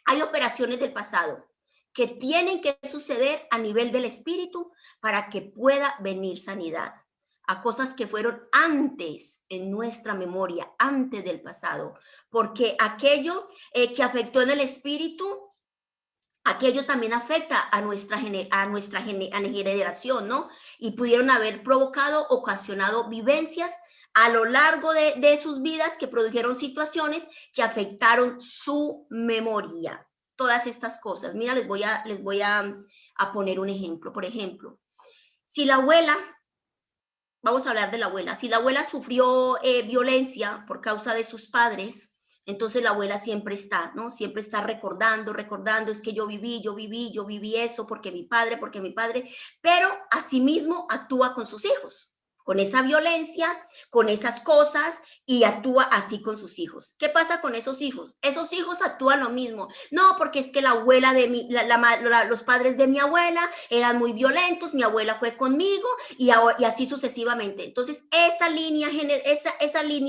hay operaciones del pasado que tienen que suceder a nivel del espíritu para que pueda venir sanidad a cosas que fueron antes en nuestra memoria, antes del pasado, porque aquello que afectó en el espíritu, aquello también afecta a nuestra generación, ¿no? Y pudieron haber provocado, ocasionado vivencias a lo largo de sus vidas que produjeron situaciones que afectaron su memoria. Todas estas cosas. Mira, les voy a poner un ejemplo. Por ejemplo, si la abuela, vamos a hablar de la abuela, si la abuela sufrió violencia por causa de sus padres, entonces la abuela siempre está, ¿no? Siempre está recordando, es que yo viví eso porque mi padre, pero asimismo actúa con sus hijos, con esa violencia, con esas cosas y actúa así con sus hijos. ¿Qué pasa con esos hijos? Esos hijos actúan lo mismo. No, porque es que la abuela de los padres de mi abuela eran muy violentos, mi abuela fue conmigo y así sucesivamente. Entonces, esa línea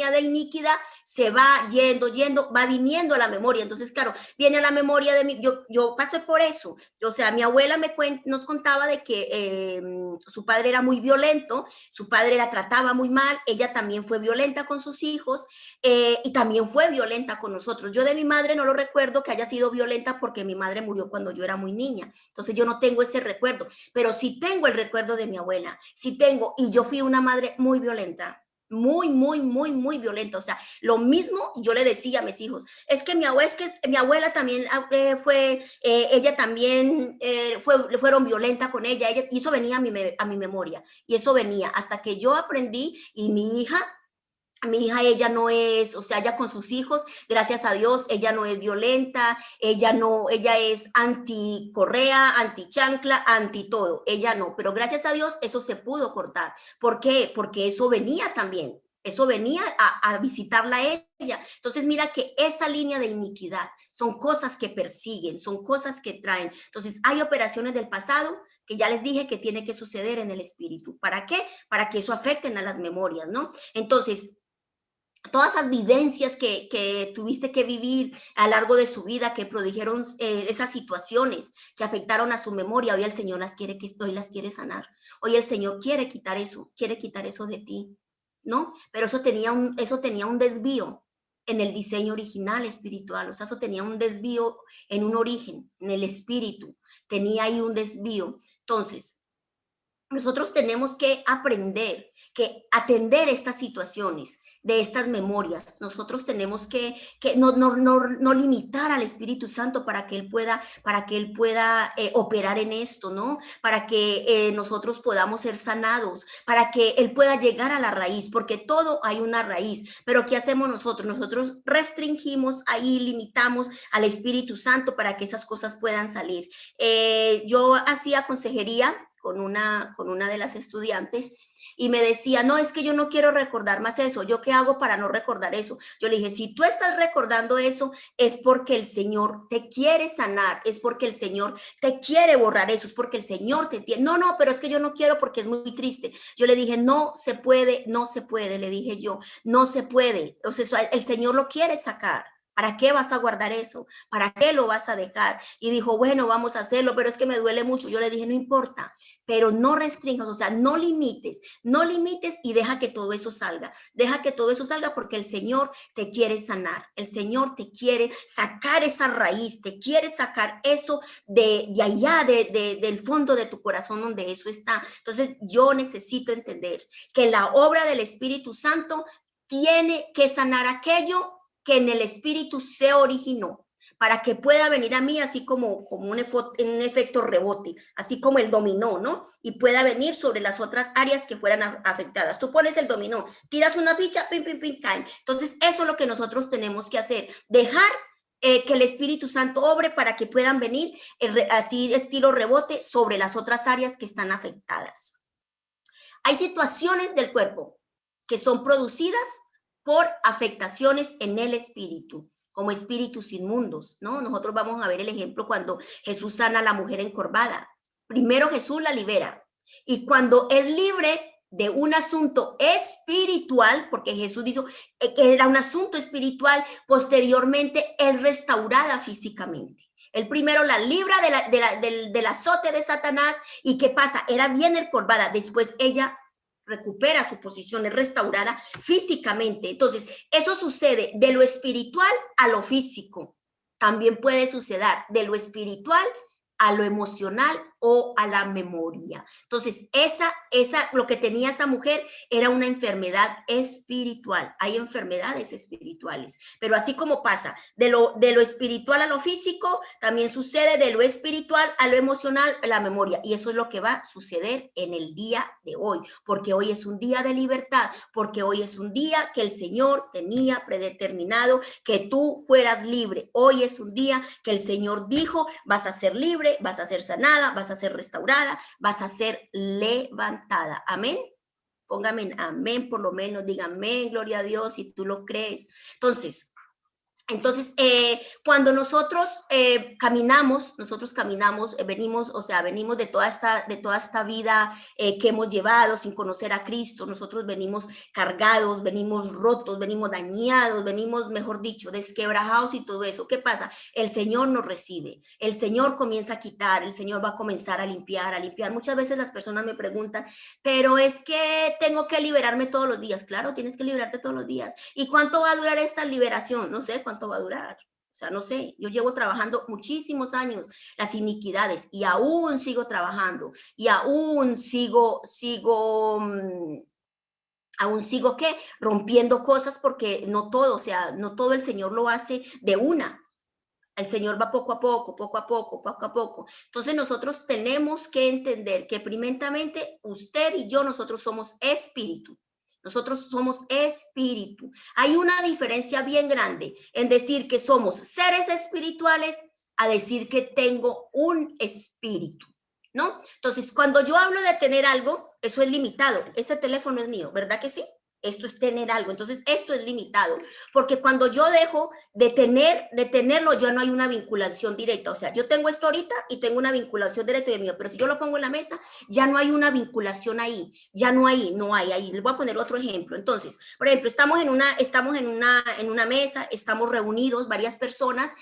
de iniquidad se va yendo, va viniendo a la memoria. Entonces, claro, viene a la memoria de mí. Yo pasé por eso. O sea, mi abuela nos contaba de que su padre era muy violento, su padre la trataba muy mal, ella también fue violenta con sus hijos y también fue violenta con nosotros. Yo de mi madre no lo recuerdo que haya sido violenta porque mi madre murió cuando yo era muy niña. Entonces, yo no tengo ese recuerdo, pero sí tengo el recuerdo de mi abuela, sí tengo, y yo fui una madre muy violenta, muy violenta. O sea, lo mismo yo le decía a mis hijos, es que mi abuela también ella también fueron violenta con ella, y eso venía a mi memoria, y eso venía hasta que yo aprendí, y mi hija, ella no es, o sea, ella con sus hijos, gracias a Dios, ella no es violenta, ella es anti correa, anti chancla, anti todo, ella no, pero gracias a Dios eso se pudo cortar. ¿Por qué? Porque eso venía también, eso venía a visitarla a ella. Entonces mira que esa línea de iniquidad son cosas que persiguen, son cosas que traen. Entonces hay operaciones del pasado que ya les dije que tiene que suceder en el espíritu. ¿Para qué? Para que eso afecten a las memorias, ¿no? Entonces, todas esas vivencias que tuviste que vivir a lo largo de su vida, que produjeron esas situaciones que afectaron a su memoria, hoy el Señor hoy las quiere sanar. Hoy el Señor quiere quitar eso de ti, ¿no? Pero eso tenía un desvío en el diseño original espiritual, o sea, eso tenía un desvío en un origen, en el espíritu, tenía ahí un desvío. Entonces, nosotros tenemos que aprender, que atender estas situaciones, de estas memorias. Nosotros tenemos que no limitar al Espíritu Santo para que Él pueda operar en esto, ¿no? Para que nosotros podamos ser sanados, para que Él pueda llegar a la raíz, porque todo hay una raíz. Pero ¿qué hacemos nosotros? Nosotros restringimos ahí, limitamos al Espíritu Santo para que esas cosas puedan salir. Yo hacía consejería con una de las estudiantes y me decía, no, es que yo no quiero recordar más eso. ¿Yo qué hago para no recordar eso? Yo le dije, si tú estás recordando eso, es porque el Señor te quiere sanar, es porque el Señor te quiere borrar eso, es porque el Señor te tiene. No, no, pero es que yo no quiero porque es muy triste. Yo le dije, no se puede, no se puede, le dije yo, no se puede. O sea, el Señor lo quiere sacar. ¿Para qué vas a guardar eso? ¿Para qué lo vas a dejar? Y dijo, bueno, vamos a hacerlo, pero es que me duele mucho. Yo le dije, no importa, pero no restringas, o sea, no limites y deja que todo eso salga. Deja que todo eso salga porque el Señor te quiere sanar. El Señor te quiere sacar esa raíz, te quiere sacar eso de allá, del fondo de tu corazón donde eso está. Entonces, yo necesito entender que la obra del Espíritu Santo tiene que sanar aquello que en el espíritu se originó para que pueda venir a mí así como un efecto rebote, así como el dominó, ¿no? Y pueda venir sobre las otras áreas que fueran afectadas. Tú pones el dominó, tiras una ficha, pim, pim, pim, caen. Entonces, eso es lo que nosotros tenemos que hacer, dejar que el Espíritu Santo obre para que puedan venir así estilo rebote sobre las otras áreas que están afectadas. Hay situaciones del cuerpo que son producidas por afectaciones en el espíritu, como espíritus inmundos, ¿no? Nosotros vamos a ver el ejemplo cuando Jesús sana a la mujer encorvada. Primero Jesús la libera y cuando es libre de un asunto espiritual, porque Jesús dijo que era un asunto espiritual, posteriormente es restaurada físicamente. El primero la libra del azote de Satanás y ¿qué pasa? Era bien encorvada, después ella recupera su posición, es restaurada físicamente. Entonces, eso sucede de lo espiritual a lo físico. También puede suceder de lo espiritual a lo emocional o a la memoria. Entonces, lo que tenía esa mujer era una enfermedad espiritual. Hay enfermedades espirituales, pero así como pasa de lo espiritual a lo físico, también sucede de lo espiritual a lo emocional, a la memoria. Y eso es lo que va a suceder en el día de hoy, porque hoy es un día de libertad, porque hoy es un día que el Señor tenía predeterminado que tú fueras libre. Hoy es un día que el Señor dijo, vas a ser libre, vas a ser sanada, vas a ser restaurada, vas a ser levantada. Amén. Póngame amén, por lo menos diga amén, gloria a Dios, si tú lo crees. Entonces, cuando nosotros caminamos, venimos, o sea, venimos de toda esta vida que hemos llevado sin conocer a Cristo, nosotros venimos cargados, venimos rotos, venimos dañados, venimos, mejor dicho, desquebrajados y todo eso. ¿Qué pasa? El Señor nos recibe, el Señor comienza a quitar, el Señor va a comenzar a limpiar, a limpiar. Muchas veces las personas me preguntan, pero es que tengo que liberarme todos los días. Claro, tienes que liberarte todos los días. ¿Y cuánto va a durar esta liberación? No sé cuánto va a durar. O sea, no sé, yo llevo trabajando muchísimos años las iniquidades y aún sigo trabajando y aún aún sigo ¿qué? Rompiendo cosas porque no todo, o sea, no todo el Señor lo hace de una. El Señor va poco a poco, poco a poco, poco a poco. Entonces nosotros tenemos que entender que primeramente usted y yo, nosotros somos espíritu. Nosotros somos espíritu. Hay una diferencia bien grande en decir que somos seres espirituales a decir que tengo un espíritu, ¿no? Entonces, cuando yo hablo de tener algo, eso es limitado. Este teléfono es mío, ¿verdad que sí? Esto es tener algo. Entonces, esto es limitado, porque cuando yo dejo de tenerlo, ya no hay una vinculación directa. O sea, yo tengo esto ahorita y tengo una vinculación directa de mío, pero si yo lo pongo en la mesa, ya no hay una vinculación ahí, ya no hay, ahí. Les voy a poner otro ejemplo. Entonces, por ejemplo, estamos en una mesa, estamos reunidos varias personas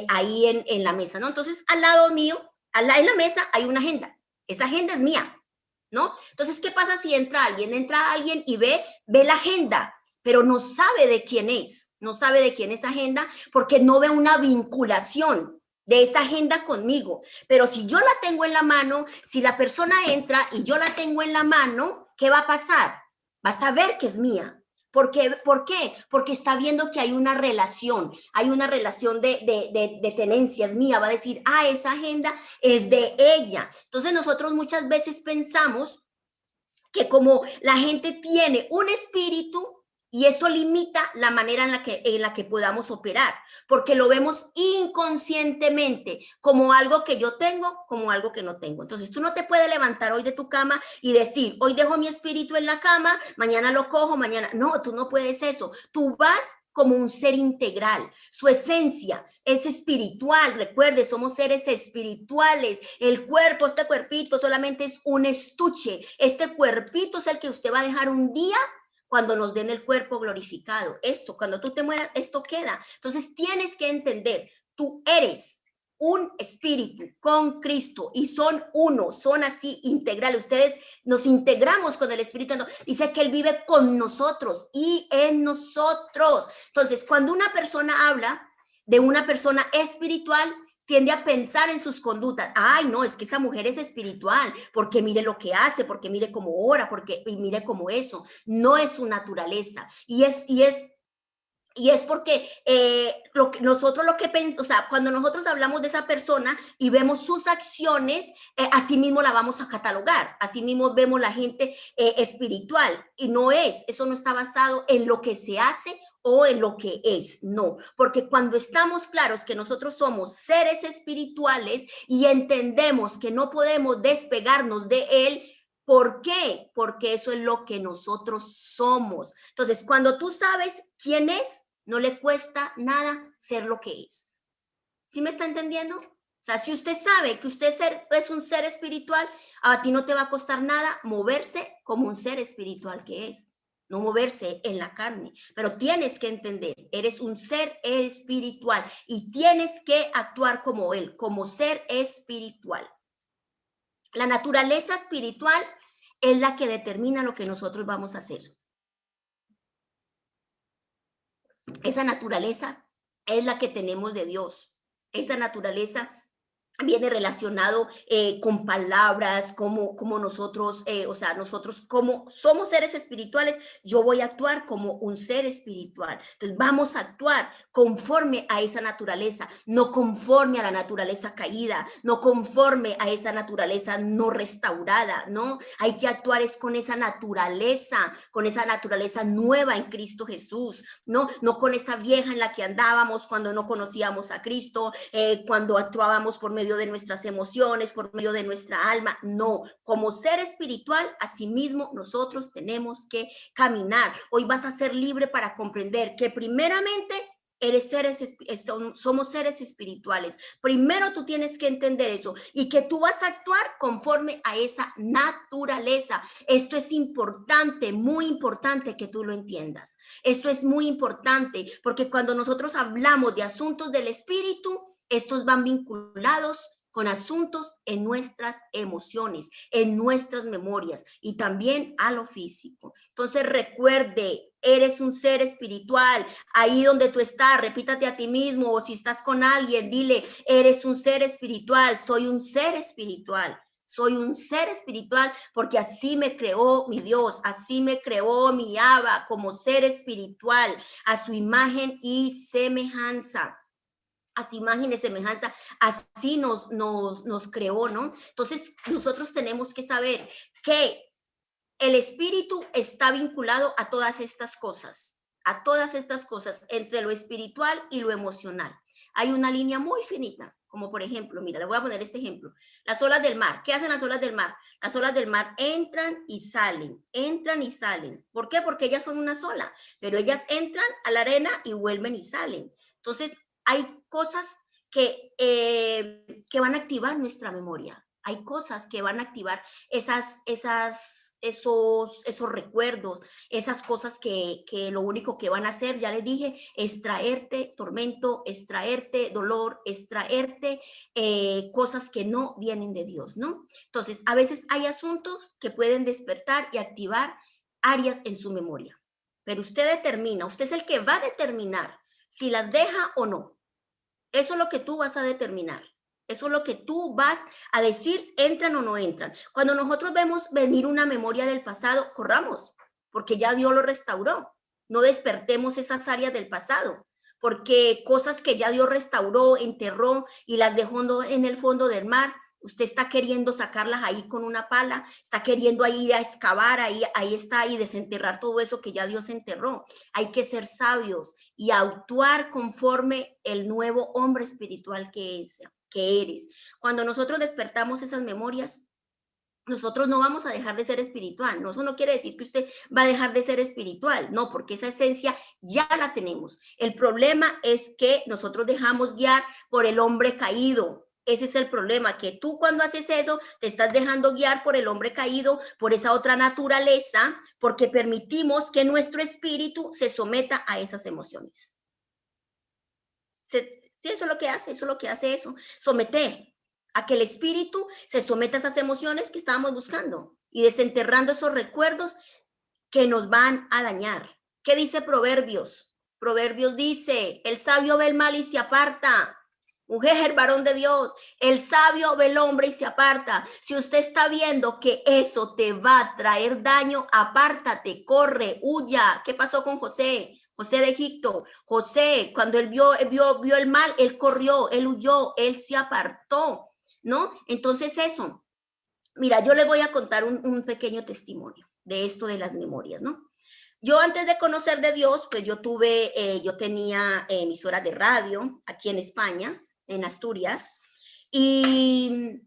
ahí en la mesa, ¿no? Entonces, al lado mío, en la mesa hay una agenda. Esa agenda es mía, ¿no? Entonces, ¿qué pasa si entra alguien y ve la agenda, pero no sabe de quién es, no sabe de quién es agenda porque no ve una vinculación de esa agenda conmigo? Pero si yo la tengo en la mano, si la persona entra y yo la tengo en la mano, ¿qué va a pasar? Va a saber que es mía. ¿Por qué? Porque está viendo que hay una relación de tenencias mía. Va a decir, esa agenda es de ella. Entonces nosotros muchas veces pensamos que como la gente tiene un espíritu, y eso limita la manera en la que podamos operar, porque lo vemos inconscientemente como algo que yo tengo, como algo que no tengo. Entonces tú no te puedes levantar hoy de tu cama y decir, hoy dejo mi espíritu en la cama, mañana lo cojo, mañana. No, tú no puedes eso. Tú vas como un ser integral. Su esencia es espiritual. Recuerde, somos seres espirituales. El cuerpo, este cuerpito solamente es un estuche. Este cuerpito es el que usted va a dejar un día cuando nos den el cuerpo glorificado. Esto, cuando tú te mueras, esto queda. Entonces tienes que entender, tú eres un espíritu con Cristo y son uno, son así integrales. Ustedes nos integramos con el Espíritu Santo. Dice que Él vive con nosotros y en nosotros. Entonces, cuando una persona habla de una persona espiritual, tiende a pensar en sus conductas. Ay, no, es que esa mujer es espiritual, porque mire lo que hace, porque mire cómo ora, y mire cómo eso. No es su naturaleza. Y es porque nosotros lo que pensamos, o sea, cuando nosotros hablamos de esa persona y vemos sus acciones, así mismo la vamos a catalogar, así mismo vemos la gente espiritual, y eso no está basado en lo que se hace o en lo que es, no, porque cuando estamos claros que nosotros somos seres espirituales y entendemos que no podemos despegarnos de él. ¿Por qué? Porque eso es lo que nosotros somos. Entonces, cuando tú sabes quién es, no le cuesta nada ser lo que es. ¿Sí me está entendiendo? O sea, si usted sabe que usted es un ser espiritual, a ti no te va a costar nada moverse como un ser espiritual que es. No moverse en la carne, pero tienes que entender, eres un ser espiritual y tienes que actuar como él, como ser espiritual. La naturaleza espiritual es la que determina lo que nosotros vamos a hacer. Esa naturaleza es la que tenemos de Dios. Esa naturaleza viene relacionado con palabras, como nosotros, o sea, nosotros como somos seres espirituales, yo voy a actuar como un ser espiritual. Entonces vamos a actuar conforme a esa naturaleza, no conforme a la naturaleza caída, no conforme a esa naturaleza no restaurada, ¿no? Hay que actuar es con esa naturaleza nueva en Cristo Jesús, ¿no? No con esa vieja en la que andábamos cuando no conocíamos a Cristo, cuando actuábamos por medio de nuestras emociones, por medio de nuestra alma. No, como ser espiritual, asimismo nosotros tenemos que caminar. Hoy vas a ser libre para comprender que primeramente somos seres espirituales. Primero tú tienes que entender eso y que tú vas a actuar conforme a esa naturaleza. Esto es importante, muy importante que tú lo entiendas. Esto es muy importante porque cuando nosotros hablamos de asuntos del espíritu, estos van vinculados con asuntos en nuestras emociones, en nuestras memorias y también a lo físico. Entonces recuerde, eres un ser espiritual. Ahí donde tú estás, repítate a ti mismo, o si estás con alguien, dile, eres un ser espiritual, soy un ser espiritual. Soy un ser espiritual porque así me creó mi Dios, así me creó mi Abba como ser espiritual, a su imagen y semejanza. A su imagen y semejanza, así nos creó, ¿no? Entonces, nosotros tenemos que saber que el espíritu está vinculado a todas estas cosas, entre lo espiritual y lo emocional. Hay una línea muy finita, como por ejemplo, mira, le voy a poner este ejemplo, las olas del mar. ¿Qué hacen las olas del mar? Las olas del mar entran y salen, entran y salen. ¿Por qué? Porque ellas son una sola, pero ellas entran a la arena y vuelven y salen. Entonces, hay cosas que van a activar nuestra memoria. Hay cosas que van a activar esos recuerdos, esas cosas que lo único que van a hacer, ya les dije, es traerte tormento, es traerte dolor, es traerte cosas que no vienen de Dios, ¿no? Entonces, a veces hay asuntos que pueden despertar y activar áreas en su memoria, pero usted determina, usted es el que va a determinar si las deja o no. Eso es lo que tú vas a determinar. Eso es lo que tú vas a decir, entran o no entran. Cuando nosotros vemos venir una memoria del pasado, corramos, porque ya Dios lo restauró. No despertemos esas áreas del pasado, porque cosas que ya Dios restauró, enterró y las dejó en el fondo del mar, usted está queriendo sacarlas ahí con una pala, está queriendo ir a excavar, ahí está, y desenterrar todo eso que ya Dios enterró. Hay que ser sabios y actuar conforme el nuevo hombre espiritual que eres. Cuando nosotros despertamos esas memorias, nosotros no vamos a dejar de ser espiritual. No, eso no quiere decir que usted va a dejar de ser espiritual, no, porque esa esencia ya la tenemos. El problema es que nosotros dejamos guiar por el hombre caído. Ese es el problema, que tú cuando haces eso te estás dejando guiar por el hombre caído, por esa otra naturaleza, porque permitimos que nuestro espíritu se someta a esas emociones. Sí, eso es lo que hace, eso, someter a que el espíritu se someta a esas emociones que estábamos buscando y desenterrando esos recuerdos que nos van a dañar. ¿Qué dice Proverbios? Proverbios dice, el sabio ve el mal y se aparta. Mujer, varón de Dios, el sabio ve el hombre y se aparta. Si usted está viendo que eso te va a traer daño, apártate, corre, huya. ¿Qué pasó con José? José de Egipto. José, cuando él vio el mal, él corrió, él huyó, él se apartó, ¿no? Entonces eso, mira, yo les voy a contar un pequeño testimonio de esto de las memorias, ¿no? Yo antes de conocer de Dios, pues yo tenía emisoras de radio aquí en España, en Asturias, y,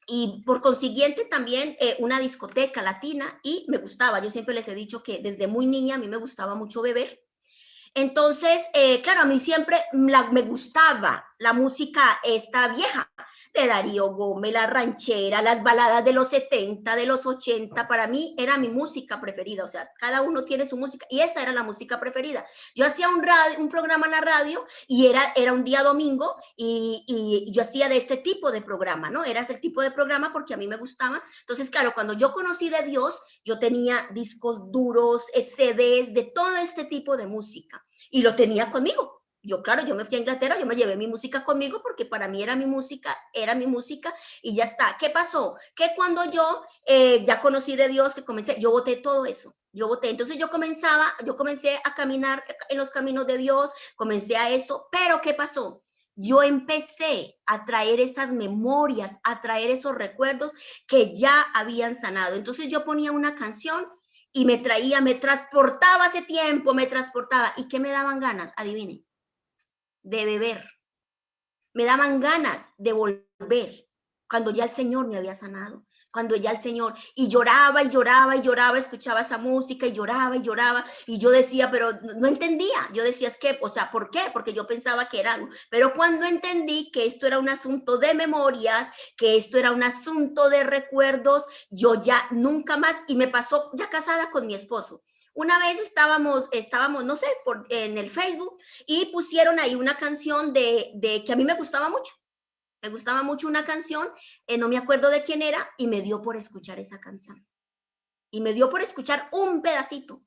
y por consiguiente también una discoteca latina, y me gustaba, yo siempre les he dicho que desde muy niña a mí me gustaba mucho beber. Entonces, claro, a mí siempre me gustaba la música esta vieja, de Darío Gómez, la ranchera, las baladas de los 70, de los 80, para mí era mi música preferida, o sea, cada uno tiene su música y esa era la música preferida. Yo hacía un programa en la radio y era un día domingo y yo hacía de este tipo de programa, ¿no? Era ese tipo de programa porque a mí me gustaba. Entonces, claro, cuando yo conocí de Dios, yo tenía discos duros, CDs, de todo este tipo de música y lo tenía conmigo. Yo, claro, yo me fui a Inglaterra, yo me llevé mi música conmigo porque para mí era mi música y ya está. ¿Qué pasó? Que cuando yo ya conocí de Dios, que comencé, yo boté todo eso. Yo boté. Entonces yo comencé a caminar en los caminos de Dios, comencé a esto, pero ¿qué pasó? Yo empecé a traer esas memorias, a traer esos recuerdos que ya habían sanado. Entonces yo ponía una canción y me transportaba ese tiempo, me transportaba. ¿Y qué me daban ganas? Adivinen, de beber. Me daban ganas de volver cuando ya el Señor me había sanado, cuando ya el Señor, y lloraba y lloraba y lloraba, escuchaba esa música y lloraba, y yo decía, pero no entendía, yo decía, es que, o sea, ¿por qué? Porque yo pensaba que era algo, pero cuando entendí que esto era un asunto de memorias, que esto era un asunto de recuerdos, yo ya nunca más, y me pasó ya casada con mi esposo. Una vez estábamos, no sé, en el Facebook y pusieron ahí una canción de que a mí me gustaba mucho. Me gustaba mucho una canción, no me acuerdo de quién era, y me dio por escuchar esa canción. Y me dio por escuchar un pedacito.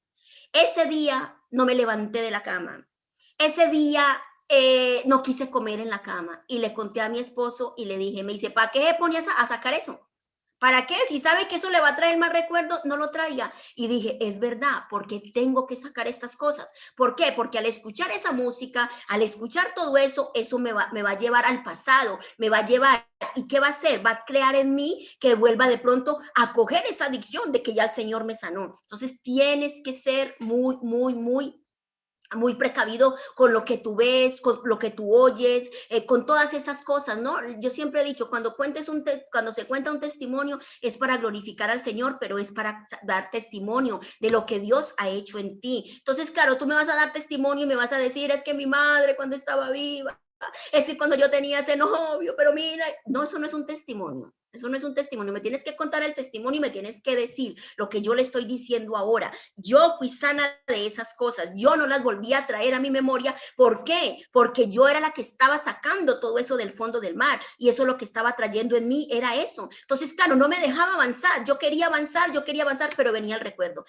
Ese día no me levanté de la cama. Ese día no quise comer en la cama. Y le conté a mi esposo y le dije, me dice, ¿para qué ponías a sacar eso? ¿Para qué? Si sabe que eso le va a traer más recuerdos, no lo traiga. Y dije, es verdad, porque tengo que sacar estas cosas. ¿Por qué? Porque al escuchar esa música, al escuchar todo eso, eso me va a llevar al pasado, me va a llevar. ¿Y qué va a hacer? Va a crear en mí que vuelva de pronto a coger esa adicción de que ya el Señor me sanó. Entonces tienes que ser muy, muy, muy muy precavido con lo que tú ves, con lo que tú oyes, con todas esas cosas, ¿no? Yo siempre he dicho, cuando cuando se cuenta un testimonio es para glorificar al Señor, pero es para dar testimonio de lo que Dios ha hecho en ti. Entonces, claro, tú me vas a dar testimonio y me vas a decir, es que mi madre cuando estaba viva, es que cuando yo tenía ese novio, pero mira, no, eso no es un testimonio. Eso no es un testimonio, me tienes que contar el testimonio y me tienes que decir lo que yo le estoy diciendo ahora. Yo fui sana de esas cosas, yo no las volví a traer a mi memoria. ¿Por qué? Porque yo era la que estaba sacando todo eso del fondo del mar y eso lo que estaba trayendo en mí era eso. Entonces, claro, no me dejaba avanzar, yo quería avanzar, pero venía el recuerdo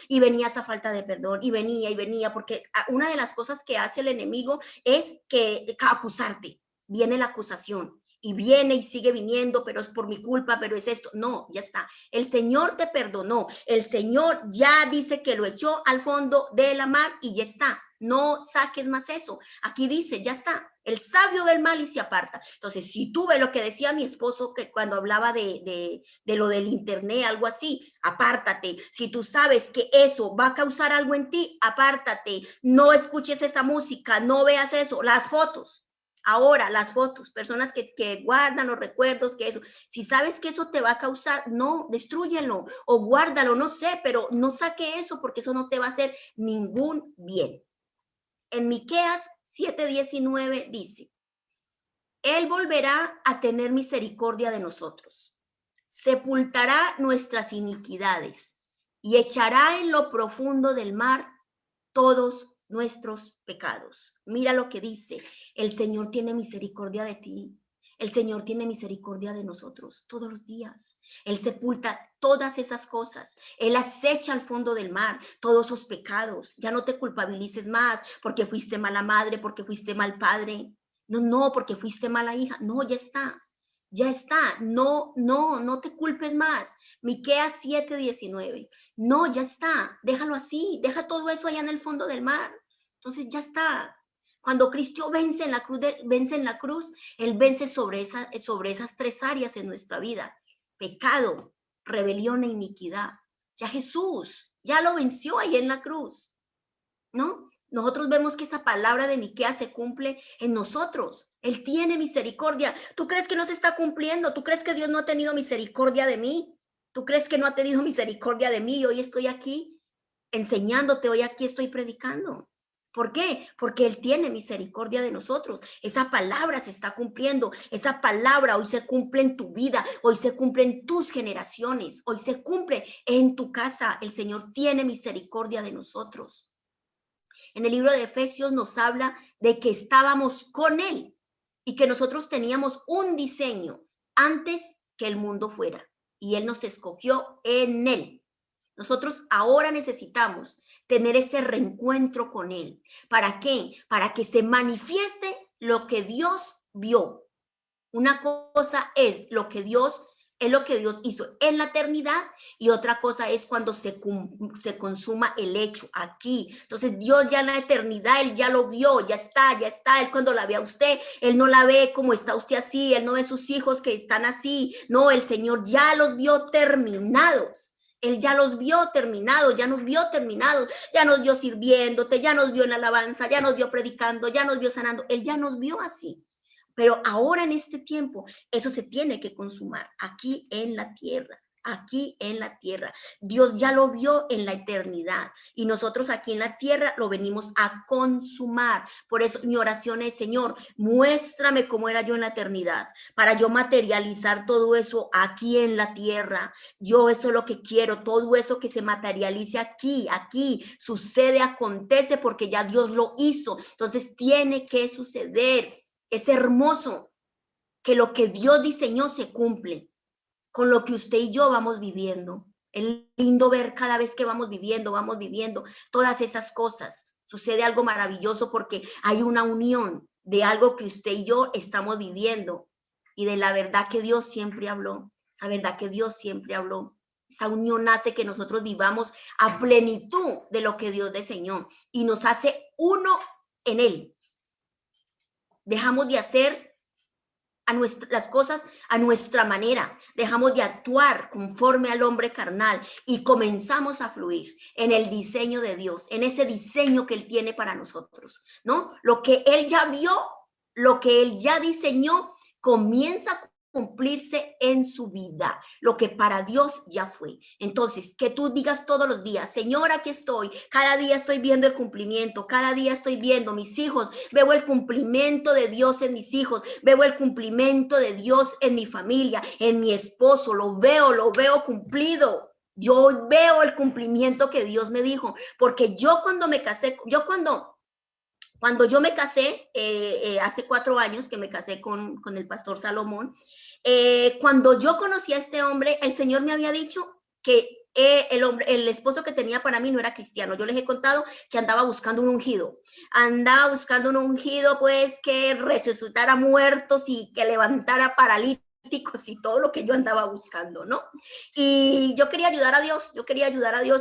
y venía esa falta de perdón y venía, porque una de las cosas que hace el enemigo es que acusarte, viene la acusación. Y viene y sigue viniendo, pero es por mi culpa, pero es esto. No, ya está. El Señor te perdonó. El Señor ya dice que lo echó al fondo de la mar y ya está. No saques más eso. Aquí dice, ya está. El sabio del mal y se aparta. Entonces, si tú ves lo que decía mi esposo que cuando hablaba de lo del internet, algo así, apártate. Si tú sabes que eso va a causar algo en ti, apártate. No escuches esa música, no veas eso, las fotos. Ahora, las fotos, personas que guardan los recuerdos, que eso, si sabes que eso te va a causar, no, destrúyelo o guárdalo, no sé, pero no saque eso porque eso no te va a hacer ningún bien. En Miqueas 7:19 dice, Él volverá a tener misericordia de nosotros, sepultará nuestras iniquidades y echará en lo profundo del mar todos nuestros pecados. Mira lo que dice, el Señor tiene misericordia de ti. El Señor tiene misericordia de nosotros todos los días. Él sepulta todas esas cosas. Él acecha al fondo del mar todos esos pecados. Ya no te culpabilices más porque fuiste mala madre, porque fuiste mal padre. No, porque fuiste mala hija. No, ya está. Ya está. No te culpes más. Miqueas 7:19. No, ya está, déjalo así, deja todo eso allá en el fondo del mar. Entonces ya está. Cuando Cristo vence en la cruz, Él vence sobre esas tres áreas en nuestra vida. Pecado, rebelión e iniquidad. Ya Jesús, ya lo venció ahí en la cruz, ¿no? Nosotros vemos que esa palabra de Miqueas se cumple en nosotros. Él tiene misericordia. ¿Tú crees que no se está cumpliendo? ¿Tú crees que Dios no ha tenido misericordia de mí? ¿Tú crees que no ha tenido misericordia de mí? Hoy estoy aquí enseñándote, hoy aquí estoy predicando. ¿Por qué? Porque Él tiene misericordia de nosotros. Esa palabra se está cumpliendo. Esa palabra hoy se cumple en tu vida. Hoy se cumple en tus generaciones. Hoy se cumple en tu casa. El Señor tiene misericordia de nosotros. En el libro de Efesios nos habla de que estábamos con Él y que nosotros teníamos un diseño antes que el mundo fuera y Él nos escogió en Él. Nosotros ahora necesitamos tener ese reencuentro con Él. ¿Para qué? Para que se manifieste lo que Dios vio. Una cosa es lo que Dios hizo en la eternidad y otra cosa es cuando se consuma el hecho aquí. Entonces Dios ya en la eternidad, Él ya lo vio, ya está. Él cuando la ve a usted, Él no la ve como está usted así, Él no ve sus hijos que están así. No, el Señor ya los vio terminados. Él ya los vio terminados, ya nos vio terminados, ya nos vio sirviéndote, ya nos vio en alabanza, ya nos vio predicando, ya nos vio sanando. Él ya nos vio así. Pero ahora en este tiempo, eso se tiene que consumar aquí en la tierra. Aquí en la tierra. Dios ya lo vio en la eternidad y nosotros aquí en la tierra lo venimos a consumar. Por eso mi oración es, Señor, muéstrame cómo era yo en la eternidad para yo materializar todo eso aquí en la tierra. Yo eso es lo que quiero, todo eso que se materialice aquí sucede, acontece porque ya Dios lo hizo. Entonces tiene que suceder. Es hermoso que lo que Dios diseñó se cumple con lo que usted y yo vamos viviendo. Es lindo ver cada vez que vamos viviendo todas esas cosas. Sucede algo maravilloso porque hay una unión de algo que usted y yo estamos viviendo y de la verdad que Dios siempre habló. Esa verdad que Dios siempre habló. Esa unión hace que nosotros vivamos a plenitud de lo que Dios diseñó y nos hace uno en Él. Dejamos de hacer las cosas a nuestra manera, dejamos de actuar conforme al hombre carnal y comenzamos a fluir en el diseño de Dios, en ese diseño que Él tiene para nosotros, ¿no? Lo que Él ya vio, lo que Él ya diseñó, comienza a cumplirse en su vida, lo que para Dios ya fue. Entonces, que tú digas todos los días, Señor, aquí estoy, cada día estoy viendo el cumplimiento, cada día estoy viendo mis hijos, veo el cumplimiento de Dios en mis hijos, veo el cumplimiento de Dios en mi familia, en mi esposo, lo veo cumplido. Yo veo el cumplimiento que Dios me dijo, porque yo cuando me casé, cuando yo me casé, hace 4 años que me casé con el pastor Salomón, cuando yo conocí a este hombre, el Señor me había dicho que el esposo que tenía para mí no era cristiano. Yo les he contado que andaba buscando un ungido, pues que resucitara muertos y que levantara paralíticos y todo lo que yo andaba buscando, ¿no? Y yo quería ayudar a Dios,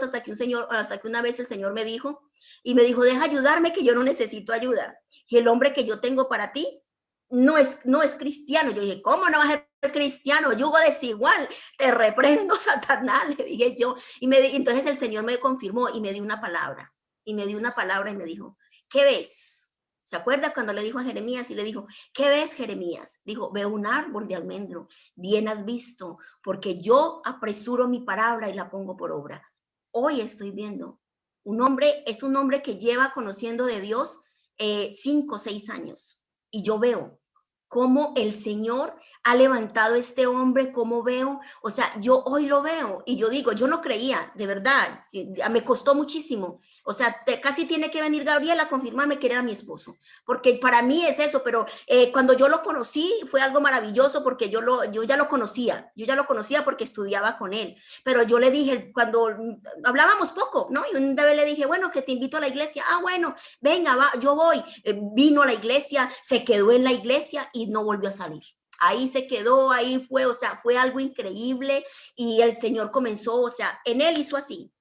hasta que una vez el Señor me dijo, deja ayudarme que yo no necesito ayuda. Y el hombre que yo tengo para ti no es cristiano. Yo dije, ¿cómo no va a ser cristiano? Yugo desigual, te reprendo, Satanás, le dije yo. Entonces el Señor me confirmó y me dio una palabra. Y me dijo, ¿qué ves? ¿Se acuerda cuando le dijo a Jeremías y le dijo, ¿qué ves, Jeremías? Dijo, veo un árbol de almendro, bien has visto, porque yo apresuro mi palabra y la pongo por obra. Hoy estoy viendo, es un hombre que lleva conociendo de Dios 5 o 6 años. Y yo veo cómo el Señor ha levantado a este hombre, cómo veo, o sea, yo hoy lo veo y yo digo, yo no creía, de verdad, me costó muchísimo, o sea, casi tiene que venir Gabriel a confirmarme que era mi esposo, porque para mí es eso, pero cuando yo lo conocí fue algo maravilloso porque yo ya lo conocía porque estudiaba con él, pero yo le dije, cuando hablábamos poco, ¿no? Y un día le dije, bueno, que te invito a la iglesia, bueno, venga, yo voy, vino a la iglesia, se quedó en la iglesia y no volvió a salir. Ahí se quedó, ahí fue, o sea, fue algo increíble y el Señor comenzó, o sea, en él hizo así,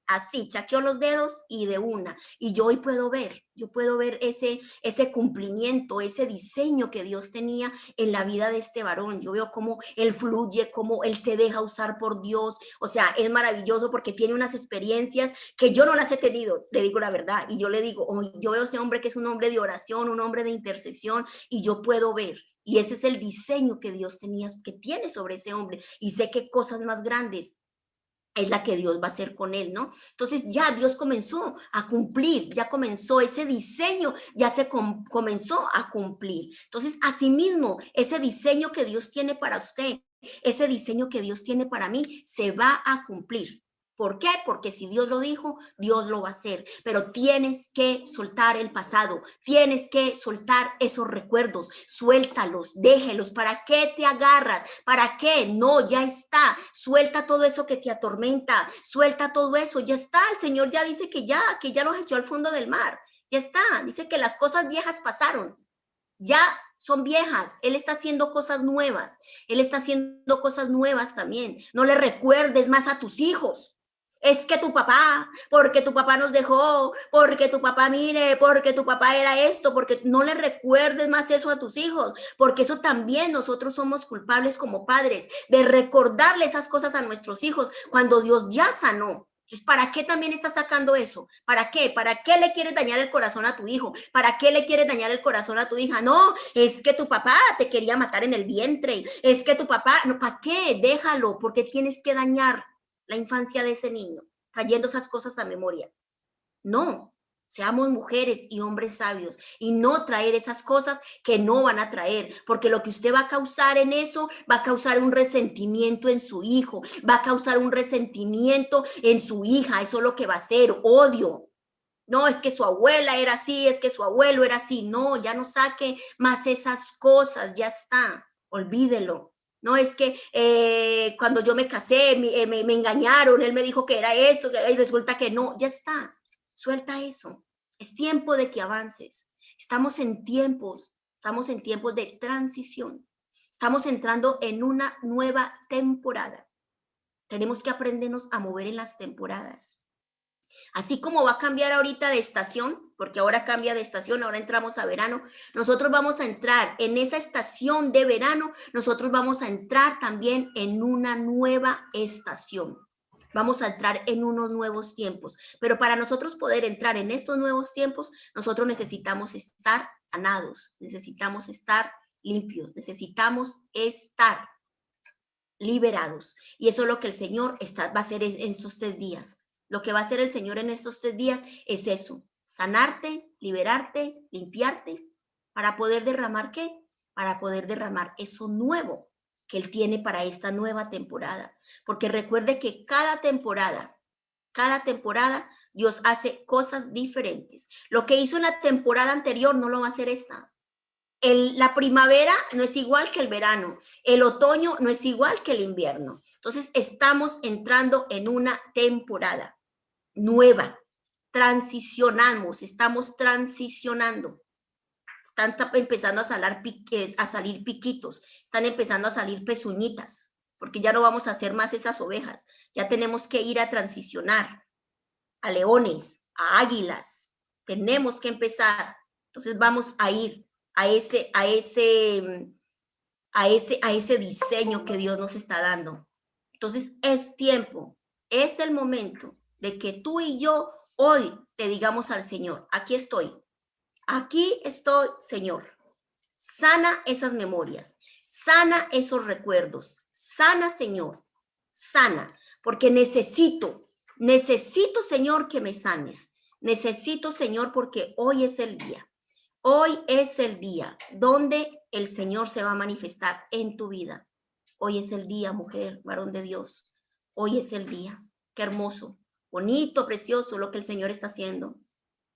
chaqueó los dedos y de una. Y yo hoy puedo ver ese cumplimiento, ese diseño que Dios tenía en la vida de este varón. Yo veo cómo él fluye, cómo él se deja usar por Dios. O sea, es maravilloso porque tiene unas experiencias que yo no las he tenido, le digo la verdad. Y yo le digo, yo veo a ese hombre que es un hombre de oración, un hombre de intercesión, y yo puedo ver. Y ese es el diseño que Dios tiene sobre ese hombre. Y sé que cosas más grandes es la que Dios va a hacer con él, ¿no? Entonces ya Dios comenzó a cumplir, ya comenzó ese diseño, ya se comenzó a cumplir. Entonces, asimismo, ese diseño que Dios tiene para usted, ese diseño que Dios tiene para mí, se va a cumplir. ¿Por qué? Porque si Dios lo dijo, Dios lo va a hacer. Pero tienes que soltar el pasado, tienes que soltar esos recuerdos, suéltalos, déjelos. ¿Para qué te agarras? ¿Para qué? No, ya está. Suelta todo eso que te atormenta, suelta todo eso, ya está. El Señor ya dice que ya los echó al fondo del mar. Ya está, dice que las cosas viejas pasaron, ya son viejas, Él está haciendo cosas nuevas, Él está haciendo cosas nuevas también. No le recuerdes más a tus hijos. Es que tu papá, porque tu papá nos dejó, porque tu papá mire, porque tu papá era esto, porque no le recuerdes más eso a tus hijos, porque eso también nosotros somos culpables como padres, de recordarle esas cosas a nuestros hijos cuando Dios ya sanó. Entonces, ¿para qué también estás sacando eso? ¿Para qué? ¿Para qué le quieres dañar el corazón a tu hijo? ¿Para qué le quieres dañar el corazón a tu hija? No, es que tu papá te quería matar en el vientre. Es que tu papá, no, ¿para qué? Déjalo, porque tienes que dañar la infancia de ese niño, trayendo esas cosas a memoria. No, seamos mujeres y hombres sabios y no traer esas cosas que no van a traer, porque lo que usted va a causar en eso va a causar un resentimiento en su hijo, va a causar un resentimiento en su hija, eso es lo que va a hacer, odio. No, es que su abuela era así, es que su abuelo era así. No, ya no saque más esas cosas, ya está, olvídelo. No, es que cuando yo me casé me engañaron, él me dijo que era esto y resulta que no, ya está, suelta eso. Es tiempo de que avances. Estamos en tiempos de transición. Estamos entrando en una nueva temporada. Tenemos que aprendernos a mover en las temporadas. Así como va a cambiar ahorita de estación, porque ahora cambia de estación, ahora entramos a verano, nosotros vamos a entrar en esa estación de verano, nosotros vamos a entrar también en una nueva estación. Vamos a entrar en unos nuevos tiempos, pero para nosotros poder entrar en estos nuevos tiempos, nosotros necesitamos estar sanados, necesitamos estar limpios, necesitamos estar liberados. Y eso es lo que el Señor va a hacer en estos 3 días. Lo que va a hacer el Señor en estos 3 días es eso, sanarte, liberarte, limpiarte, para poder derramar ¿qué? Para poder derramar eso nuevo que Él tiene para esta nueva temporada. Porque recuerde que cada temporada Dios hace cosas diferentes. Lo que hizo en la temporada anterior no lo va a hacer esta. La primavera no es igual que el verano, el otoño no es igual que el invierno. Entonces estamos entrando en una temporada nueva, estamos transicionando. Están empezando a salir piquitos, están empezando a salir pezuñitas, porque ya no vamos a hacer más esas ovejas, ya tenemos que ir a transicionar a leones, a águilas, tenemos que empezar. Entonces vamos a ir a ese diseño que Dios nos está dando. Entonces es tiempo, es el momento de que tú y yo hoy le digamos al Señor, aquí estoy, Señor. Sana esas memorias, sana esos recuerdos, sana, Señor, sana, porque necesito, Señor, que me sanes. Necesito, Señor, porque hoy es el día. Hoy es el día donde el Señor se va a manifestar en tu vida. Hoy es el día, mujer, varón de Dios. Hoy es el día. Qué hermoso, bonito, precioso lo que el Señor está haciendo.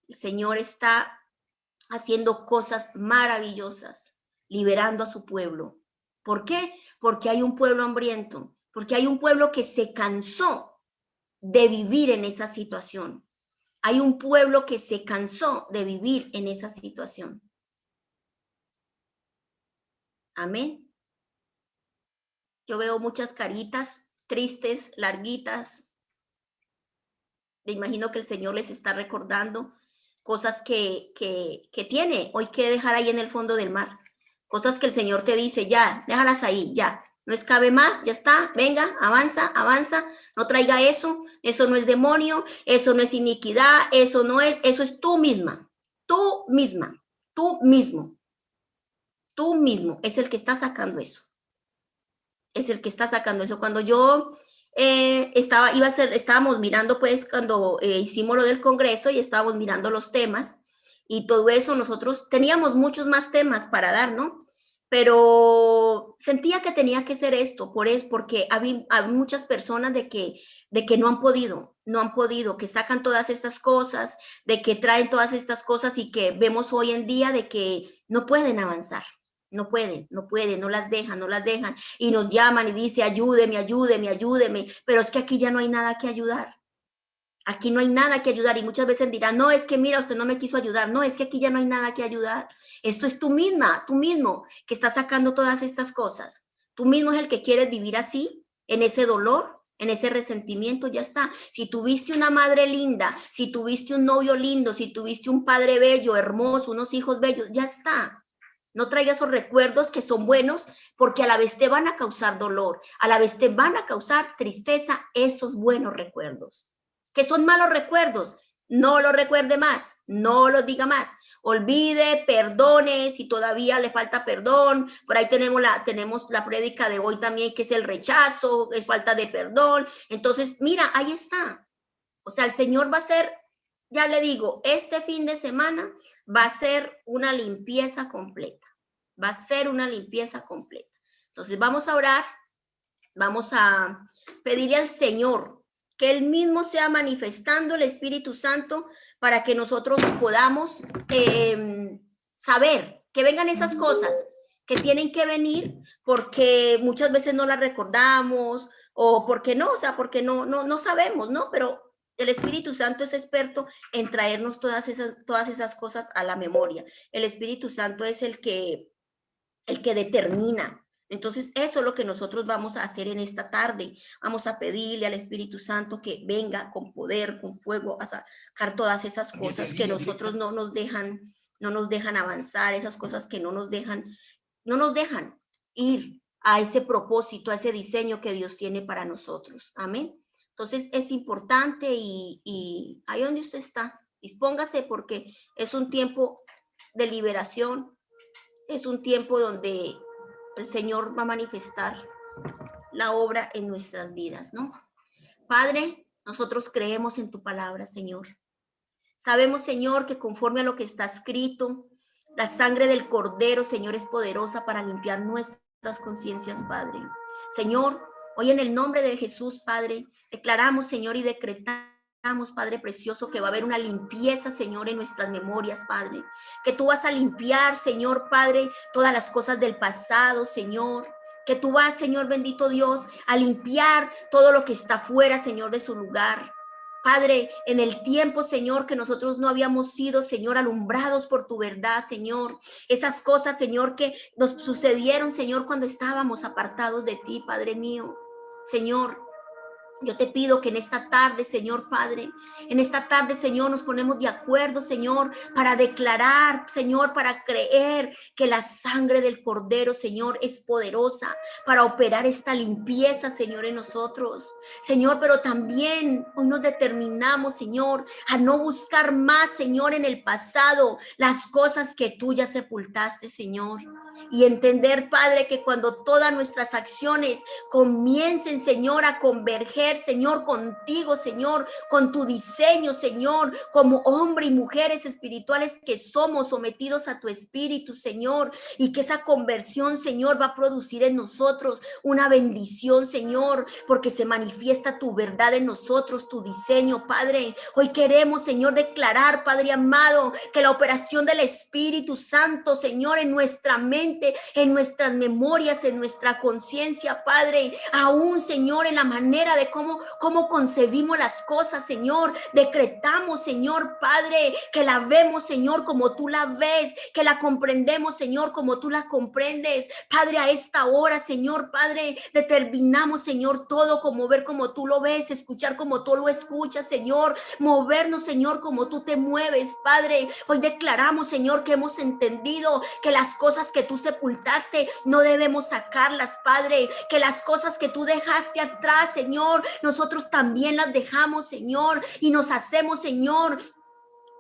El Señor está haciendo cosas maravillosas, liberando a su pueblo. ¿Por qué? Porque hay un pueblo hambriento, porque hay un pueblo que se cansó de vivir en esa situación. Hay un pueblo que se cansó de vivir en esa situación. Amén. Yo veo muchas caritas tristes, larguitas. Me imagino que el Señor les está recordando cosas que tiene hoy que dejar ahí en el fondo del mar. Cosas que el Señor te dice, ya, déjalas ahí, ya. No escabe más, ya está, venga, avanza, avanza, no traiga eso no es demonio, eso no es iniquidad, eso es tú misma, tú misma, tú mismo, es el que está sacando eso, Cuando yo estábamos mirando, pues, cuando hicimos lo del Congreso y estábamos mirando los temas y todo eso, nosotros teníamos muchos más temas para dar, ¿no? Pero sentía que tenía que ser esto, porque había muchas personas de que no han podido, que sacan todas estas cosas, de que traen todas estas cosas y que vemos hoy en día de que no pueden avanzar. No pueden, no las dejan y nos llaman y dice ayúdeme, pero es que aquí ya no hay nada que ayudar. Aquí no hay nada que ayudar y muchas veces dirán, no, es que mira, usted no me quiso ayudar. No, es que aquí ya no hay nada que ayudar. Esto es tú mismo que está sacando todas estas cosas. Tú mismo es el que quieres vivir así, en ese dolor, en ese resentimiento, ya está. Si tuviste una madre linda, si tuviste un novio lindo, si tuviste un padre bello, hermoso, unos hijos bellos, ya está. No traigas esos recuerdos que son buenos porque a la vez te van a causar dolor, a la vez te van a causar tristeza esos buenos recuerdos. Que son malos recuerdos, no lo recuerde más, no lo diga más. Olvide, perdone si todavía le falta perdón. Por ahí tenemos la prédica de hoy también, que es el rechazo, es falta de perdón. Entonces, mira, ahí está. O sea, el Señor va a hacer, ya le digo, este fin de semana va a ser una limpieza completa. Va a ser una limpieza completa. Entonces vamos a orar, vamos a pedirle al Señor que Él mismo sea manifestando el Espíritu Santo para que nosotros podamos saber que vengan esas cosas que tienen que venir, porque muchas veces no las recordamos o porque no, o sea, porque no sabemos, ¿no? Pero el Espíritu Santo es experto en traernos todas esas cosas a la memoria. El Espíritu Santo es el que determina Entonces, eso es lo que nosotros vamos a hacer en esta tarde. Vamos a pedirle al Espíritu Santo que venga con poder, con fuego, a sacar todas esas cosas que nosotros no nos dejan avanzar, esas cosas que no nos dejan ir a ese propósito, a ese diseño que Dios tiene para nosotros. Amén. Entonces, es importante y ahí donde usted está, dispóngase porque es un tiempo de liberación, es un tiempo donde el Señor va a manifestar la obra en nuestras vidas, ¿no? Padre, nosotros creemos en tu palabra, Señor. Sabemos, Señor, que conforme a lo que está escrito, la sangre del Cordero, Señor, es poderosa para limpiar nuestras conciencias, Padre. Señor, hoy en el nombre de Jesús, Padre, declaramos, Señor, y decretamos, Padre precioso, que va a haber una limpieza, Señor, en nuestras memorias, Padre. Que tú vas a limpiar, Señor, Padre, todas las cosas del pasado, Señor. Que tú vas, Señor bendito Dios, a limpiar todo lo que está fuera, Señor, de su lugar. Padre, en el tiempo, Señor, que nosotros no habíamos sido, Señor, alumbrados por tu verdad, Señor. Esas cosas, Señor, que nos sucedieron, Señor, cuando estábamos apartados de ti, Padre mío. Señor, yo te pido que en esta tarde, Señor Padre, en esta tarde, Señor, nos ponemos de acuerdo, Señor, para declarar, Señor, para creer que la sangre del Cordero, Señor, es poderosa para operar esta limpieza, Señor, en nosotros. Señor, pero también hoy nos determinamos, Señor, a no buscar más, Señor, en el pasado las cosas que tú ya sepultaste, Señor. Y entender, Padre, que cuando todas nuestras acciones comiencen, Señor, a converger, Señor, contigo, Señor, con tu diseño, Señor, como hombre y mujeres espirituales que somos sometidos a tu espíritu, Señor, y que esa conversión, Señor, va a producir en nosotros una bendición, Señor, porque se manifiesta tu verdad en nosotros, tu diseño, Padre. Hoy queremos, Señor, declarar, Padre amado, que la operación del Espíritu Santo, Señor, en nuestra mente, en nuestras memorias, en nuestra conciencia, Padre, aún, Señor, en la manera de cómo concebimos las cosas, Señor. Decretamos, Señor, Padre, que la vemos, Señor, como tú la ves, que la comprendemos, Señor, como tú la comprendes. Padre, a esta hora, Señor, Padre, determinamos, Señor, todo como ver como tú lo ves, escuchar como tú lo escuchas, Señor, movernos, Señor, como tú te mueves, Padre. Hoy declaramos, Señor, que hemos entendido que las cosas que tú sepultaste no debemos sacarlas, Padre, que las cosas que tú dejaste atrás, Señor, nosotros también las dejamos, Señor, y nos hacemos, Señor,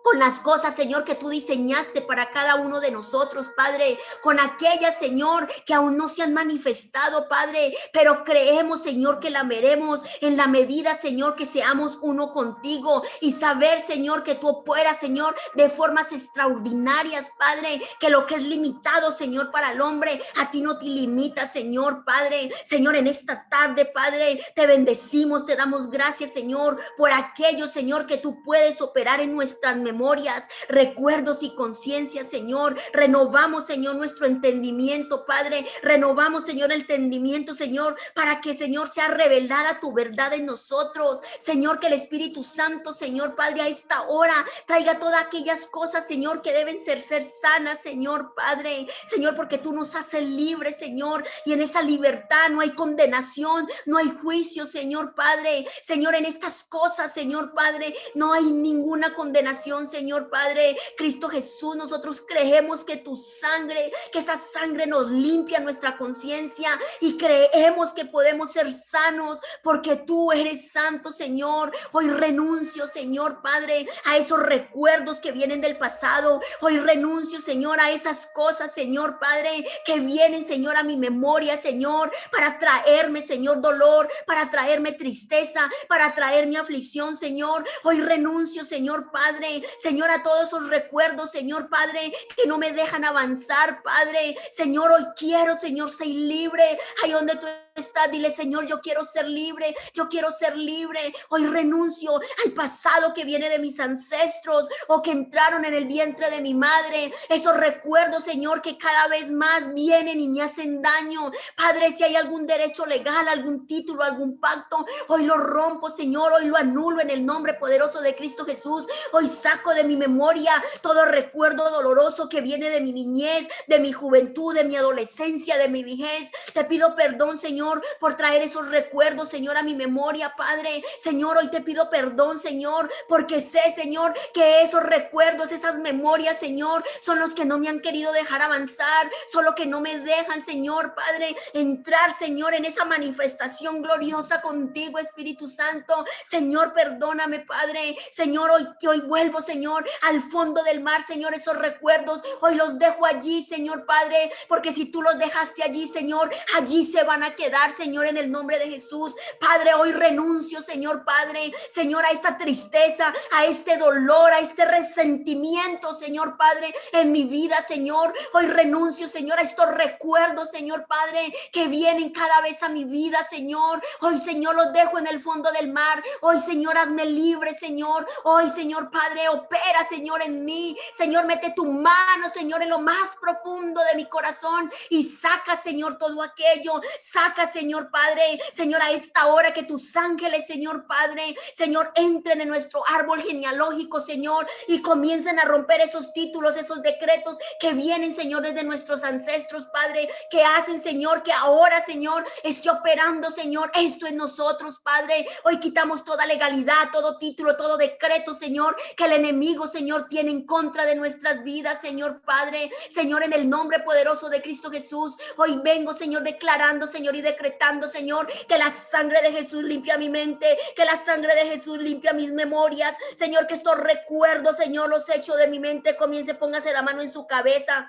con las cosas, Señor, que tú diseñaste para cada uno de nosotros, Padre, con aquellas, Señor, que aún no se han manifestado, Padre, pero creemos, Señor, que la veremos en la medida, Señor, que seamos uno contigo y saber, Señor, que tú operas, Señor, de formas extraordinarias, Padre, que lo que es limitado, Señor, para el hombre, a ti no te limita, Señor, Padre. Señor, en esta tarde, Padre, te bendecimos, te damos gracias, Señor, por aquello, Señor, que tú puedes operar en nuestras memorias, recuerdos y conciencias, Señor. Renovamos, Señor, nuestro entendimiento, Padre. Renovamos, Señor, el entendimiento, Señor, para que, Señor, sea revelada tu verdad en nosotros. Señor, que el Espíritu Santo, Señor, Padre, a esta hora traiga todas aquellas cosas, Señor, que deben ser sanas, Señor, Padre. Señor, porque tú nos haces libres, Señor, y en esa libertad no hay condenación, no hay juicio, Señor, Padre. Señor, en estas cosas, Señor, Padre, no hay ninguna condenación, Señor Padre. Cristo Jesús, nosotros creemos que tu sangre, que esa sangre nos limpia nuestra conciencia y creemos que podemos ser sanos porque tú eres santo, Señor. Hoy renuncio, Señor Padre, a esos recuerdos que vienen del pasado. Hoy renuncio, Señor, a esas cosas, Señor Padre, que vienen, Señor, a mi memoria, Señor, para traerme, Señor, dolor, para traerme tristeza, para traerme aflicción, Señor. Hoy renuncio, Señor Padre, Señor, a todos esos recuerdos, Señor Padre, que no me dejan avanzar, Padre. Señor, hoy quiero, Señor, ser libre. Ahí donde tú estás, dile, Señor, yo quiero ser libre, yo quiero ser libre. Hoy renuncio al pasado que viene de mis ancestros o que entraron en el vientre de mi madre. Esos recuerdos, Señor, que cada vez más vienen y me hacen daño. Padre, si hay algún derecho legal, algún título, algún pacto, hoy lo rompo, Señor, hoy lo anulo en el nombre poderoso de Cristo Jesús. Hoy saco saco de mi memoria todo recuerdo doloroso que viene de mi niñez, de mi juventud, de mi adolescencia, de mi vejez. Te pido perdón, Señor, por traer esos recuerdos, Señor, a mi memoria, Padre. Señor, hoy te pido perdón, Señor, porque sé, Señor, que esos recuerdos, esas memorias, Señor, son los que no me han querido dejar avanzar, son los que no me dejan, Señor, Padre, entrar, Señor, en esa manifestación gloriosa contigo, Espíritu Santo. Señor, perdóname, Padre. Señor, hoy vuelvo, Señor, al fondo del mar, Señor, esos recuerdos, hoy los dejo allí, Señor, Padre, porque si tú los dejaste allí, Señor, allí se van a quedar, Señor, en el nombre de Jesús. Padre, hoy renuncio, Señor, Padre, Señor, a esta tristeza, a este dolor, a este resentimiento, Señor, Padre, en mi vida, Señor. Hoy renuncio, Señor, a estos recuerdos, Señor, Padre, que vienen cada vez a mi vida, Señor. Hoy, Señor, los dejo en el fondo del mar. Hoy, Señor, hazme libre, Señor. Hoy, Señor, Padre, opera, Señor, en mí. Señor, mete tu mano, Señor, en lo más profundo de mi corazón y saca, Señor, todo aquello. Saca, Señor, Padre, Señor, a esta hora que tus ángeles, Señor, Padre, Señor, entren en nuestro árbol genealógico, Señor, y comiencen a romper esos títulos, esos decretos que vienen, Señor, desde nuestros ancestros, Padre, que hacen, Señor, que ahora, Señor, esté operando, Señor, esto en nosotros, Padre. Hoy quitamos toda legalidad, todo título, todo decreto, Señor, que el enemigo, Señor, tiene en contra de nuestras vidas, Señor, Padre. Señor, en el nombre poderoso de Cristo Jesús, hoy vengo, Señor, declarando, Señor, y decretando, Señor, que la sangre de Jesús limpia mi mente, que la sangre de Jesús limpia mis memorias, Señor, que estos recuerdos, Señor, los echo de mi mente, comience, póngase la mano en su cabeza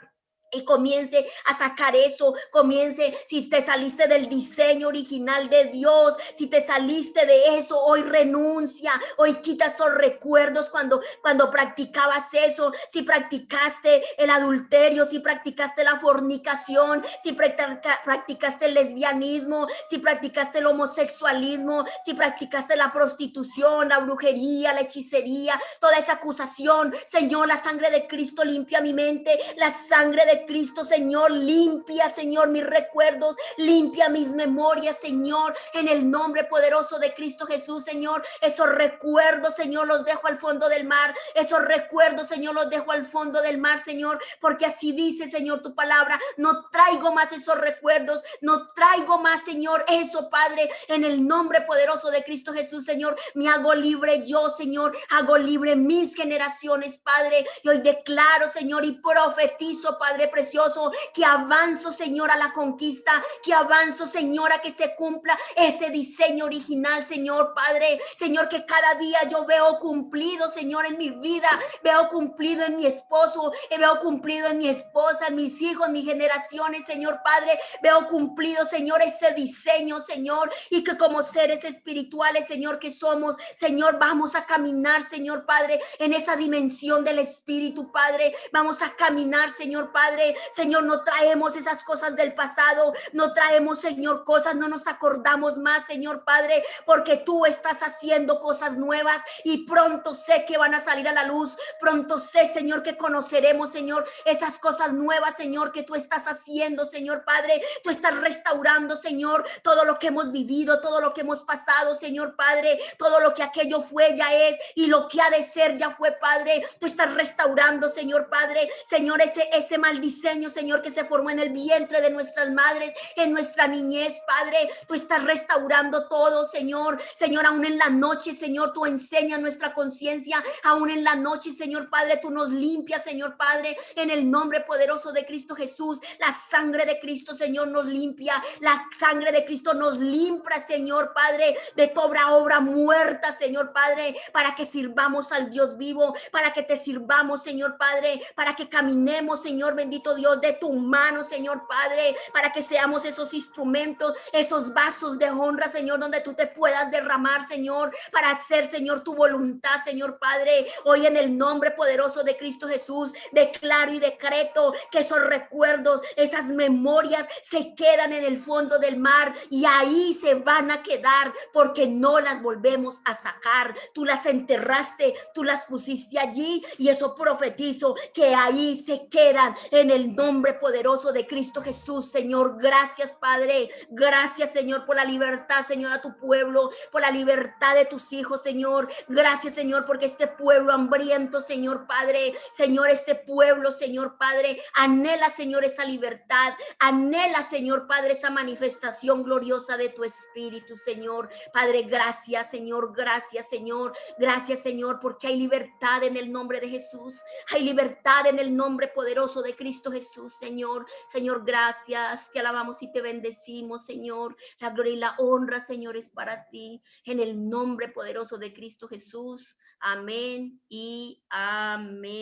y comience a sacar eso, comience, si te saliste del diseño original de Dios, si te saliste de eso, hoy renuncia, hoy quita esos recuerdos cuando practicabas eso, si practicaste el adulterio, si practicaste la fornicación, si practicaste el lesbianismo, si practicaste el homosexualismo, si practicaste la prostitución, la brujería, la hechicería, toda esa acusación, Señor, la sangre de Cristo limpia mi mente, la sangre de Cristo, Señor, limpia, Señor, mis recuerdos, limpia mis memorias, Señor, en el nombre poderoso de Cristo Jesús, Señor. Esos recuerdos, Señor, los dejo al fondo del mar, esos recuerdos, Señor, los dejo al fondo del mar, Señor, porque así dice, Señor, tu palabra. No traigo más esos recuerdos, no traigo más, Señor, eso, Padre, en el nombre poderoso de Cristo Jesús, Señor. Me hago libre yo, Señor, hago libre mis generaciones, Padre, y hoy declaro, Señor, y profetizo, Padre precioso, que avanzo, Señor, a la conquista, que avanzo, Señor, a que se cumpla ese diseño original, Señor, Padre, Señor, que cada día yo veo cumplido, Señor, en mi vida, veo cumplido en mi esposo, veo cumplido en mi esposa, en mis hijos, mis generaciones, Señor, Padre, veo cumplido, Señor, ese diseño, Señor, y que como seres espirituales, Señor, que somos, Señor, vamos a caminar, Señor, Padre, en esa dimensión del Espíritu, Padre, vamos a caminar, Señor, Padre, Señor, no traemos esas cosas del pasado, no traemos, Señor, cosas, no nos acordamos más, Señor, Padre, porque tú estás haciendo cosas nuevas y pronto sé que van a salir a la luz, pronto sé, Señor, que conoceremos, Señor, esas cosas nuevas, Señor, que tú estás haciendo, Señor, Padre, tú estás restaurando, Señor, todo lo que hemos vivido, todo lo que hemos pasado, Señor, Padre, todo lo que aquello fue ya es y lo que ha de ser ya fue, Padre, tú estás restaurando, Señor, Padre, Señor, ese mal diseño, Señor, que se formó en el vientre de nuestras madres, en nuestra niñez, Padre, tú estás restaurando todo, Señor, Señor, aún en la noche, Señor, tú enseñas nuestra conciencia, aún en la noche, Señor, Padre, tú nos limpias, Señor, Padre, en el nombre poderoso de Cristo Jesús, la sangre de Cristo, Señor, nos limpia, la sangre de Cristo nos limpia, Señor, Padre, de toda obra muerta, Señor, Padre, para que sirvamos al Dios vivo, para que te sirvamos, Señor, Padre, para que caminemos, Señor, bendito Dios, de tu mano, Señor, Padre, para que seamos esos instrumentos, esos vasos de honra, Señor, donde tú te puedas derramar, Señor, para hacer, Señor, tu voluntad, Señor, Padre. Hoy en el nombre poderoso de Cristo Jesús, declaro y decreto que esos recuerdos, esas memorias se quedan en el fondo del mar y ahí se van a quedar porque no las volvemos a sacar. Tú las enterraste, tú las pusiste allí y eso profetizo que ahí se quedan en el nombre poderoso de Cristo Jesús, Señor. Gracias, Padre. Gracias, Señor, por la libertad, Señor, a tu pueblo, por la libertad de tus hijos, Señor. Gracias, Señor, porque este pueblo hambriento, Señor Padre, Señor, este pueblo, Señor Padre, anhela, Señor, esa libertad, anhela, Señor Padre, esa manifestación gloriosa de tu Espíritu, Señor. Padre, gracias, Señor, gracias, Señor, gracias, Señor, porque hay libertad en el nombre de Jesús, hay libertad en el nombre poderoso de Cristo Jesús, Señor. Señor, gracias, te alabamos y te bendecimos, Señor. La gloria y la honra, Señor, es para ti, en el nombre poderoso de Cristo Jesús. Amén y amén.